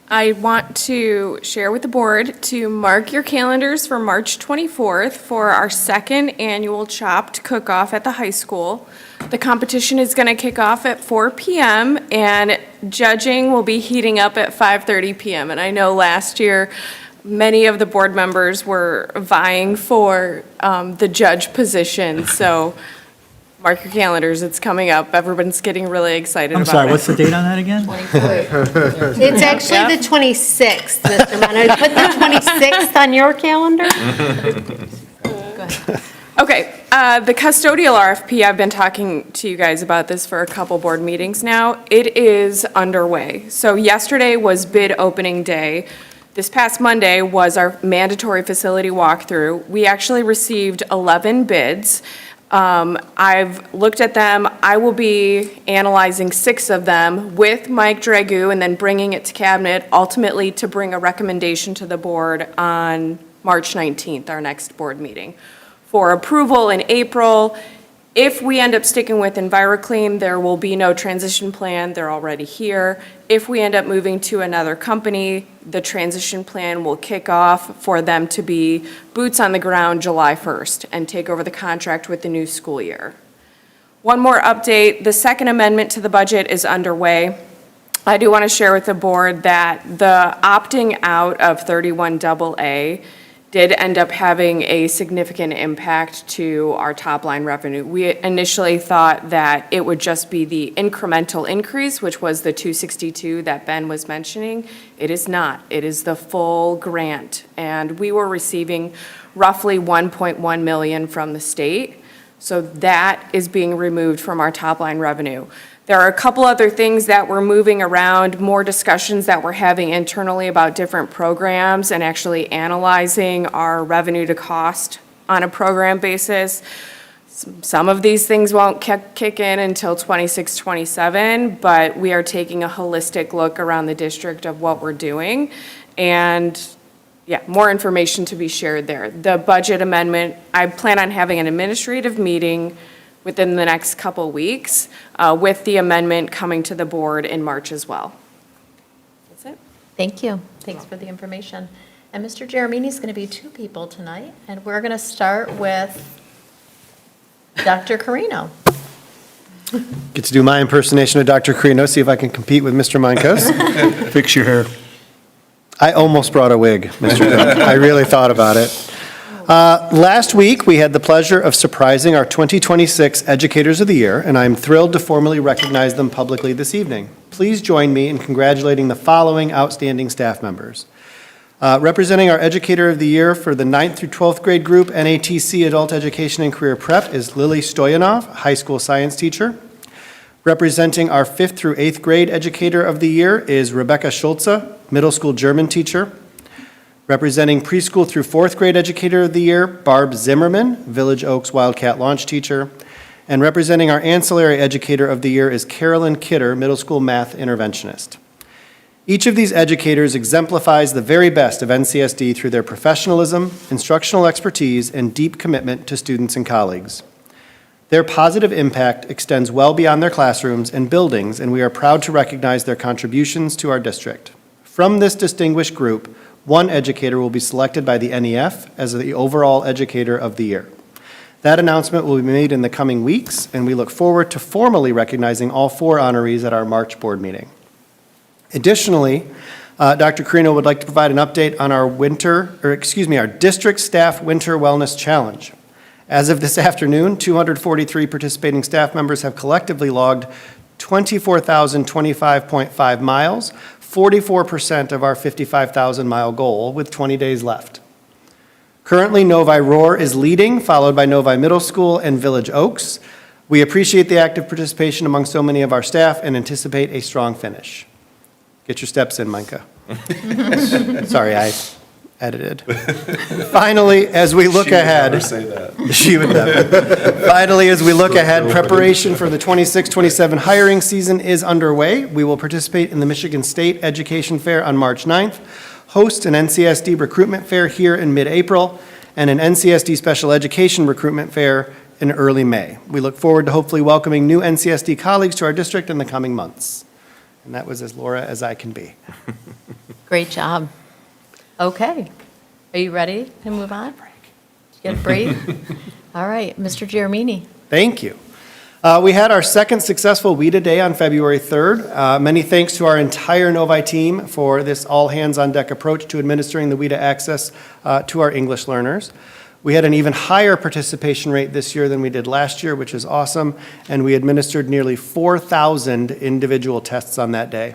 [SPEAKER 18] I want to share with the board to mark your calendars for March 24th for our second annual Chopped Cook-Off at the high school. The competition is going to kick off at 4 p.m. and judging will be heating up at 5:30 p.m. And I know last year many of the board members were vying for the judge position, so Mark your calendars, it's coming up. Everyone's getting really excited about
[SPEAKER 17] I'm
[SPEAKER 18] it.
[SPEAKER 17] sorry, what's the date on that again?
[SPEAKER 13] It's actually the 26th, Mr. Munn. I put the 26th on your calendar?
[SPEAKER 18] Okay, the custodial RFP, I've been talking to you guys about this for a couple board meetings now. It is underway. So yesterday was bid opening day. This past Monday was our mandatory facility walkthrough. We actually received 11 bids. I've looked at them. I will be analyzing 6 of them with Mike Dragu and then bringing it to cabinet, ultimately to bring a recommendation to the board on March 19th, our next board meeting, for approval in April. If we end up sticking with EnviroClean, there will be no transition plan. They're already here. If we end up moving to another company, the transition plan will kick off for them to be boots on the ground July 1st and take over the contract with the new school year. One more update, the second amendment to the budget is underway. I do want to share with the board that the opting out of 31AA did end up having a significant impact to our top line revenue. We initially thought that it would just be the incremental increase, which was the 262 that Ben was mentioning. It is not. It is the full grant. And we were receiving roughly 1.1 million from the state. So that is being removed from our top line revenue. There are a couple other things that we're moving around, more discussions that we're having internally about different programs and actually analyzing our revenue to cost on a program basis. Some of these things won't kick in until 26, 27, but we are taking a holistic look around the district of what we're doing. And yeah, more information to be shared there. The budget amendment, I plan on having an administrative meeting within the next couple weeks, with the amendment coming to the board in March as well. That's it.
[SPEAKER 1] Thank you. Thanks for the information. And Mr. Jeremini is going to be 2 people tonight, and we're going to start with Dr. Carino.
[SPEAKER 20] Get to do my impersonation of Dr. Carino, see if I can compete with Mr. Mankos.
[SPEAKER 15] Fix your hair.
[SPEAKER 20] I almost brought a wig, Mr. Cook. I really thought about it. Last week, we had the pleasure of surprising our 2026 Educators of the Year, and I'm thrilled to formally recognize them publicly this evening. Please join me in congratulating the following outstanding staff members. Representing our Educator of the Year for the 9th through 12th grade group, NATC Adult Education and Career Prep, is Lily Stoyanov, high school science teacher. Representing our 5th through 8th grade Educator of the Year is Rebecca Schulze, middle school German teacher. Representing preschool through 4th grade Educator of the Year, Barb Zimmerman, Village Oaks Wildcat Launch teacher. And representing our Ancillary Educator of the Year is Carolyn Kidder, middle school math interventionist. Each of these educators exemplifies the very best of NCSD through their professionalism, instructional expertise, and deep commitment to students and colleagues. Their positive impact extends well beyond their classrooms and buildings, and we are proud to recognize their contributions to our district. From this distinguished group, one educator will be selected by the NEF as the overall Educator of the Year. That announcement will be made in the coming weeks, and we look forward to formally recognizing all 4 honorees at our March board meeting. Additionally, Dr. Carino would like to provide an update on our district staff winter wellness challenge. As of this afternoon, 243 participating staff members have collectively logged 24,025.5 miles, 44% of our 55,000-mile goal, with 20 days left. Currently, Novi Roar is leading, followed by Novi Middle School and Village Oaks. We appreciate the active participation among so many of our staff and anticipate a strong finish. Get your steps in, Micah. Sorry, I edited. Finally, as we look ahead.
[SPEAKER 2] She would never say that.
[SPEAKER 20] She would never. Finally, as we look ahead, preparation for the 26-27 hiring season is underway. We will participate in the Michigan State Education Fair on March 9th, host an NCSD recruitment fair here in mid-April, and an NCSD Special Education recruitment fair in early May. We look forward to hopefully welcoming new NCSD colleagues to our district in the coming months. And that was as Laura as I can be.
[SPEAKER 1] Great job. Okay. Are you ready to move on? Get a break? All right, Mr. Jeremini.
[SPEAKER 20] Thank you. We had our second successful WIDA Day on February 3rd. Many thanks to our entire Novi team for this all-hands-on-deck approach to administering the WIDA access to our English learners. We had an even higher participation rate this year than we did last year, which is awesome, and we administered nearly 4,000 individual tests on that day.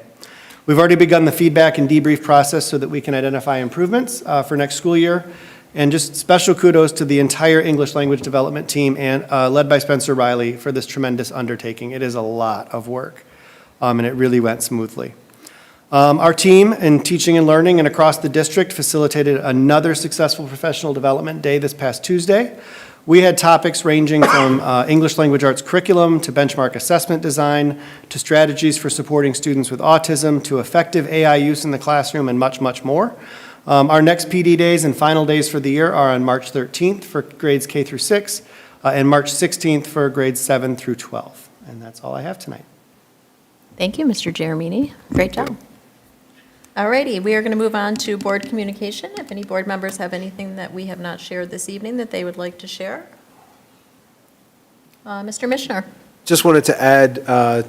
[SPEAKER 20] We've already begun the feedback and debrief process so that we can identify improvements for next school year. And just special kudos to the entire English language development team and led by Spencer Riley for this tremendous undertaking. It is a lot of work, and it really went smoothly. Our team in teaching and learning and across the district facilitated another successful professional development day this past Tuesday. We had topics ranging from English language arts curriculum to benchmark assessment design to strategies for supporting students with autism to effective AI use in the classroom and much, much more. Our next PD days and final days for the year are on March 13th for grades K through 6 and March 16th for grades 7 through 12. And that's all I have tonight.
[SPEAKER 1] Thank you, Mr. Jeremini. Great job. All righty, we are going to move on to board communication. If any board members have anything that we have not shared this evening that they would like to share. Mr. Mishner.
[SPEAKER 4] Just wanted to add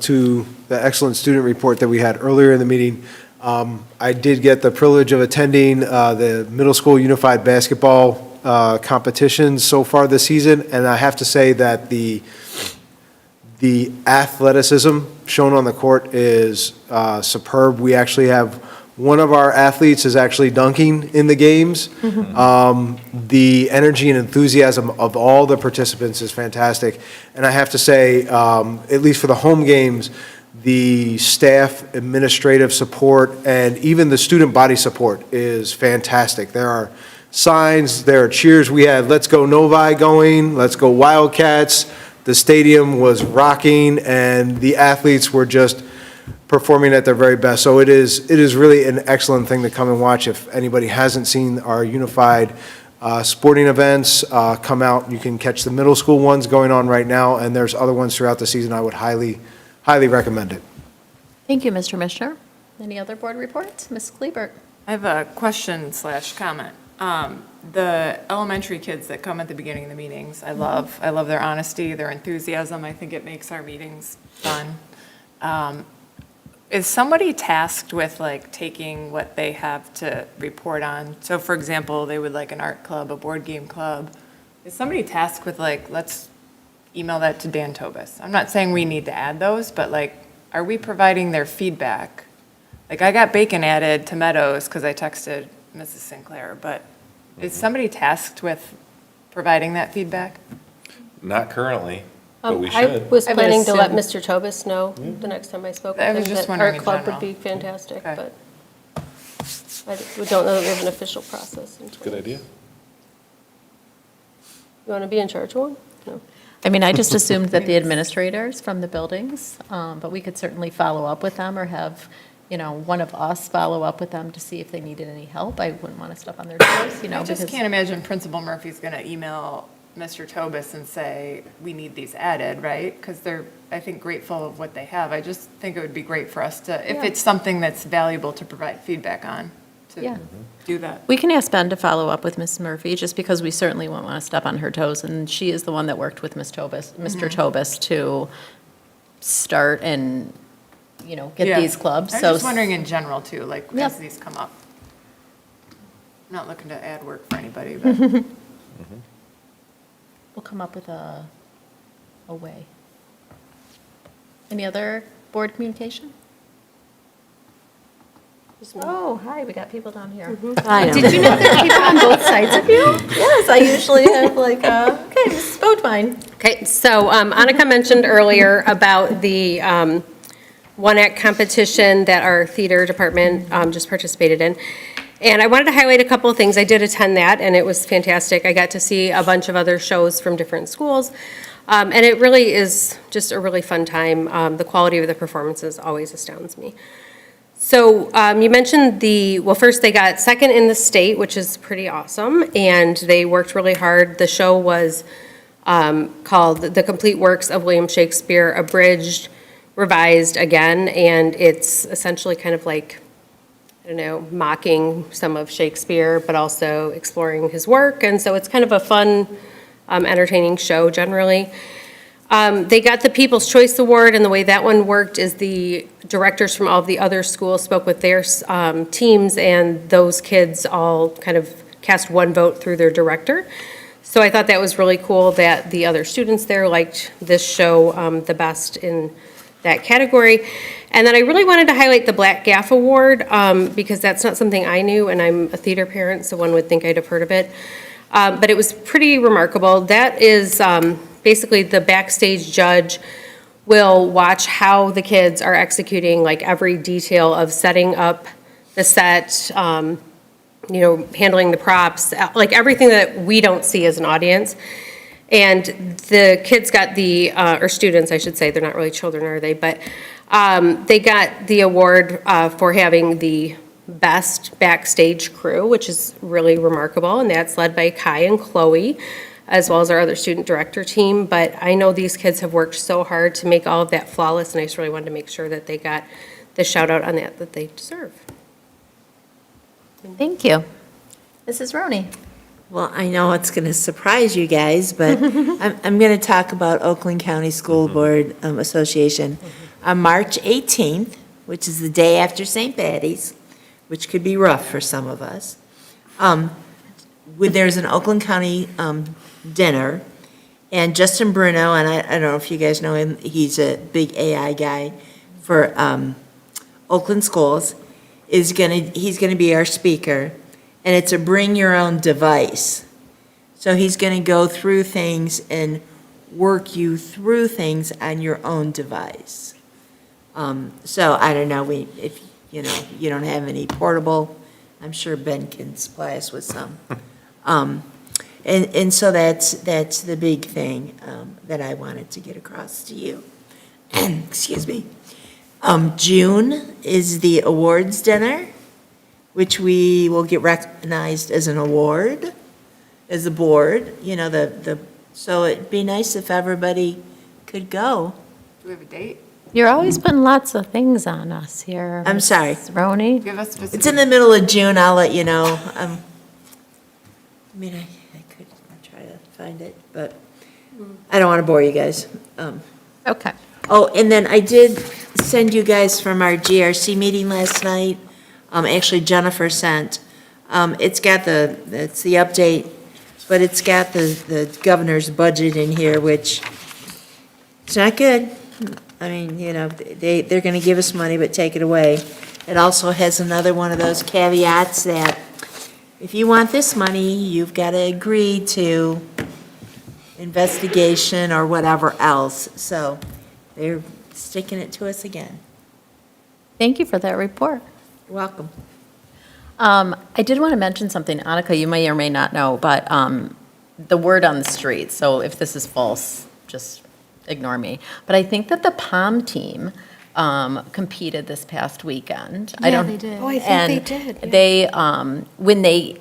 [SPEAKER 4] to the excellent student report that we had earlier in the meeting. I did get the privilege of attending the middle school unified basketball competitions so far this season, and I have to say that the athleticism shown on the court is superb. We actually have one of our athletes is actually dunking in the games. The energy and enthusiasm of all the participants is fantastic. And I have to say, at least for the home games, the staff administrative support and even the student body support is fantastic. There are signs, there are cheers. We had Let's Go Novi going, Let's Go Wildcats. The stadium was rocking and the athletes were just performing at their very best. So it is really an excellent thing to come and watch. If anybody hasn't seen our unified sporting events, come out. You can catch the middle school ones going on right now, and there's other ones throughout the season. I would highly recommend it.
[SPEAKER 1] Thank you, Mr. Mishner. Any other board reports? Ms. Kleebert.
[SPEAKER 6] I have a question/comment. The elementary kids that come at the beginning of the meetings, I love their honesty, their enthusiasm. I think it makes our meetings fun. Is somebody tasked with like taking what they have to report on? So for example, they would like an art club, a board game club. Is somebody tasked with like, let's email that to Dan Tobis? I'm not saying we need to add those, but like, are we providing their feedback? Like I got bacon added to Meadows because I texted Mrs. Sinclair, but is somebody tasked with providing that feedback?
[SPEAKER 2] Not currently, but we
[SPEAKER 13] I
[SPEAKER 2] should.
[SPEAKER 13] was
[SPEAKER 6] I would
[SPEAKER 13] planning to let
[SPEAKER 6] assume-
[SPEAKER 13] Mr. Tobis know the next time I spoke with
[SPEAKER 6] I
[SPEAKER 13] him
[SPEAKER 6] was just
[SPEAKER 13] that
[SPEAKER 6] wondering
[SPEAKER 13] art
[SPEAKER 6] in
[SPEAKER 13] club would
[SPEAKER 6] general.
[SPEAKER 13] be fantastic,
[SPEAKER 6] Okay.
[SPEAKER 13] but we don't know that we have an official process.
[SPEAKER 2] Good idea.
[SPEAKER 13] You want to be in charge of one? No.
[SPEAKER 1] I mean, I just assumed that the administrators from the buildings, but we could certainly follow up with them or have, one of us follow up with them to see if they needed any help. I wouldn't want to step on their toes,
[SPEAKER 6] I just
[SPEAKER 1] because-
[SPEAKER 6] can't imagine Principal Murphy's going to email Mr. Tobis and say, we need these added, right? Because they're, I think, grateful of what they have. I just think it would be great for us to, if
[SPEAKER 1] Yeah.
[SPEAKER 6] it's something that's valuable to provide feedback on,
[SPEAKER 1] Yeah.
[SPEAKER 6] to do that.
[SPEAKER 1] We can ask Ben to follow up with Ms. Murphy, just because we certainly won't want to step on her toes, and she is the one that worked with Mr. Tobis to start and, get
[SPEAKER 6] Yeah.
[SPEAKER 1] these clubs.
[SPEAKER 6] I'm
[SPEAKER 1] So
[SPEAKER 6] just wondering in general, too, like,
[SPEAKER 1] Yep.
[SPEAKER 6] as these come up. I'm not looking to add work for anybody, but.
[SPEAKER 1] we'll come up with a way. Any other board communication? Oh, hi, we got people down here.
[SPEAKER 7] I know.
[SPEAKER 1] Did you know there are people on both sides of you? Yes, I usually have like, okay, Mrs. Bodwine.
[SPEAKER 13] Okay, so Annika mentioned earlier about the One Act competition that our theater department just participated in. And I wanted to highlight a couple of things. I did attend that, and it was fantastic. I got to see a bunch of other shows from different schools, and it really is just a really fun time. The quality of the performances always astounds me. So you mentioned first they got second in the state, which is pretty awesome, and they worked really hard. The show was called The Complete Works of William Shakespeare, Abridged, Revised Again, and it's essentially kind of like, mocking some of Shakespeare, but also exploring his work. And so it's kind of a fun, entertaining show generally. They got the People's Choice Award, and the way that one worked is the directors from all of the other schools spoke with their teams, and those kids all kind of cast one vote through their director. So I thought that was really cool that the other students there liked this show the best in that category. And then I really wanted to highlight the Black Gaff Award because that's not something I knew, and I'm a theater parent, so one would think I'd have heard of it. But it was pretty remarkable. That is basically the backstage judge will watch how the kids are executing like every detail of setting up the set, handling the props, like everything that we don't see as an audience. And the kids got or students, I should say, they're not really children, are they? But they got the award for having the best backstage crew, which is really remarkable. And that's led by Kai and Chloe, as well as our other student director team. But I know these kids have worked so hard to make all of that flawless, and I just really wanted to make sure that they got the shout out on that they deserve.
[SPEAKER 1] Thank you. Mrs. Roney?
[SPEAKER 7] Well, I know it's going to surprise you guys, but I'm going to talk about Oakland County School Board Association. On March 18th, which is the day after St. Patty's, which could be rough for some of us, there's an Oakland County dinner, and Justin Bruno, and I don't know if you guys know him, he's a big AI guy for Oakland schools, he's gonna be our speaker, and it's a bring your own device. So he's gonna go through things and work you through things on your own device. So I don't know, if you don't have any portable, I'm sure Ben can supply us with some. And so that's the big thing that I wanted to get across to you. Excuse me. June is the awards dinner, which we will get recognized as an award, as a board, so it'd be nice if everybody could go.
[SPEAKER 18] Do we have a date?
[SPEAKER 1] You're always putting lots of things on us here.
[SPEAKER 7] I'm sorry.
[SPEAKER 1] Mrs. Roney?
[SPEAKER 18] Give us specific.
[SPEAKER 7] It's in the middle of June, I'll let you know. I could try to find it, but I don't want to bore you guys.
[SPEAKER 1] Okay.
[SPEAKER 7] Oh, and then I did send you guys from our GRC meeting last night. Actually, Jennifer sent. It's the update, but it's got the governor's budget in here, which it's not good. I mean, they're going to give us money, but take it away. It also has another one of those caveats that if you want this money, you've got to agree to investigation or whatever else. So they're sticking it to us again.
[SPEAKER 1] Thank you for that report.
[SPEAKER 7] You're welcome.
[SPEAKER 1] I did want to mention something, Annika, you may or may not know, but the word on the street, so if this is false, just ignore me. But I think that the POM team competed this past weekend.
[SPEAKER 5] Yeah, they did.
[SPEAKER 13] Oh, I think they did. Yeah.
[SPEAKER 1] They, when they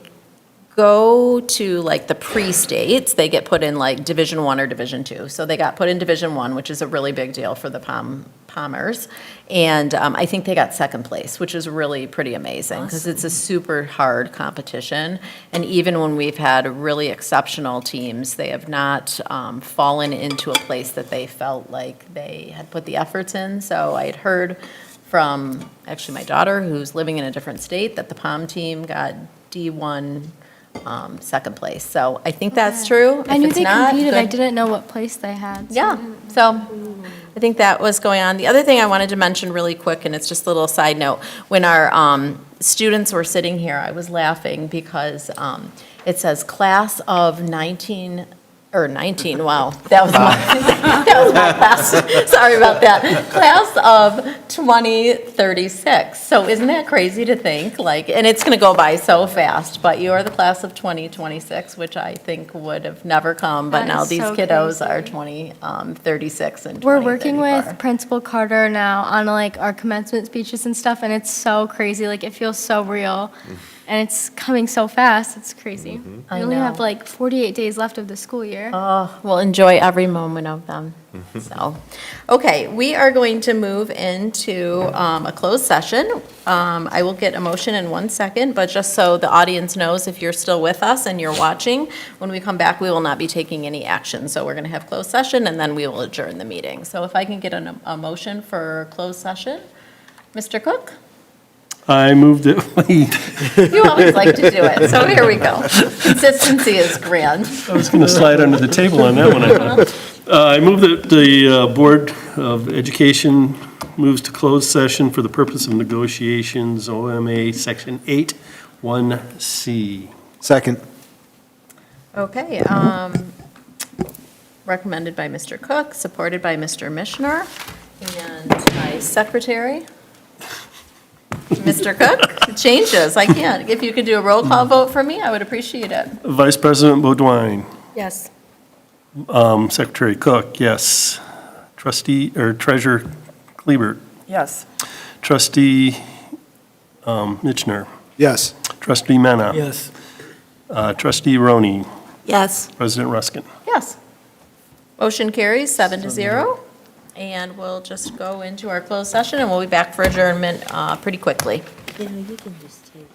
[SPEAKER 1] go to like the pre-states, they get put in like Division I or Division II. So they got put in Division I, which is a really big deal for the Pommers. And I think they got second place, which is really pretty amazing because it's a super hard competition. And even when we've had really exceptional teams, they have not fallen into a place that they felt like they had put the efforts in. So I had heard from actually my daughter, who's living in a different state, that the POM team got D1 second place. So I think that's true.
[SPEAKER 5] I
[SPEAKER 1] If
[SPEAKER 5] knew
[SPEAKER 1] it's
[SPEAKER 5] they
[SPEAKER 1] not,
[SPEAKER 5] competed. I
[SPEAKER 1] good.
[SPEAKER 5] didn't know what place they had.
[SPEAKER 1] Yeah, so I think that was going on. The other thing I wanted to mention really quick, and it's just a little side note, when our students were sitting here, I was laughing because it says class of 19, wow, that was my class. Sorry about that. Class of 2036. So isn't that crazy to think? And it's going to go by so fast, but you are the class of 2026, which I think would have never come, but
[SPEAKER 5] That
[SPEAKER 1] now
[SPEAKER 5] is
[SPEAKER 1] these
[SPEAKER 5] so
[SPEAKER 1] kiddos
[SPEAKER 5] crazy.
[SPEAKER 1] are 2036 and 2034.
[SPEAKER 5] We're working with Principal Carter now on our commencement speeches and stuff, and it's so crazy. It feels so real, and it's coming so fast. It's crazy. We
[SPEAKER 1] I
[SPEAKER 5] only
[SPEAKER 1] know.
[SPEAKER 5] have 48 days left of the school year.
[SPEAKER 1] Oh, we'll enjoy every moment of them. So, okay, we are going to move into a closed session. I will get a motion in 1 second, but just so the audience knows, if you're still with us and you're watching, when we come back, we will not be taking any action. So we're going to have closed session, and then we will adjourn the meeting. So if I can get a motion for closed session. Mr. Cook?
[SPEAKER 15] I move that we,
[SPEAKER 1] You always like to do it, so here we go. Consistency is grand.
[SPEAKER 15] I was going to slide under the table on that one, I thought. I move that the Board of Education moves to closed session for the purpose of negotiations, OMA Section 8, 1C.
[SPEAKER 4] Second.
[SPEAKER 1] Okay, recommended by Mr. Cook, supported by Mr. Mishner, and my secretary, Mr. Cook. It changes, I can't. If you could do a roll call vote for me, I would appreciate it.
[SPEAKER 15] Vice President Beaudoin,
[SPEAKER 13] Yes.
[SPEAKER 15] Secretary Cook, yes. Trustee, or Treasurer Kleebert,
[SPEAKER 6] Yes.
[SPEAKER 15] Trustee Mitchner,
[SPEAKER 4] Yes.
[SPEAKER 15] Trustee Mena.
[SPEAKER 17] Yes.
[SPEAKER 15] Trustee Roney,
[SPEAKER 7] Yes.
[SPEAKER 15] President Ruskin.
[SPEAKER 1] Yes. Motion carries 7-0, and we'll just go into our closed session, and we'll be back for adjournment pretty quickly.
[SPEAKER 7] You know, you can just take.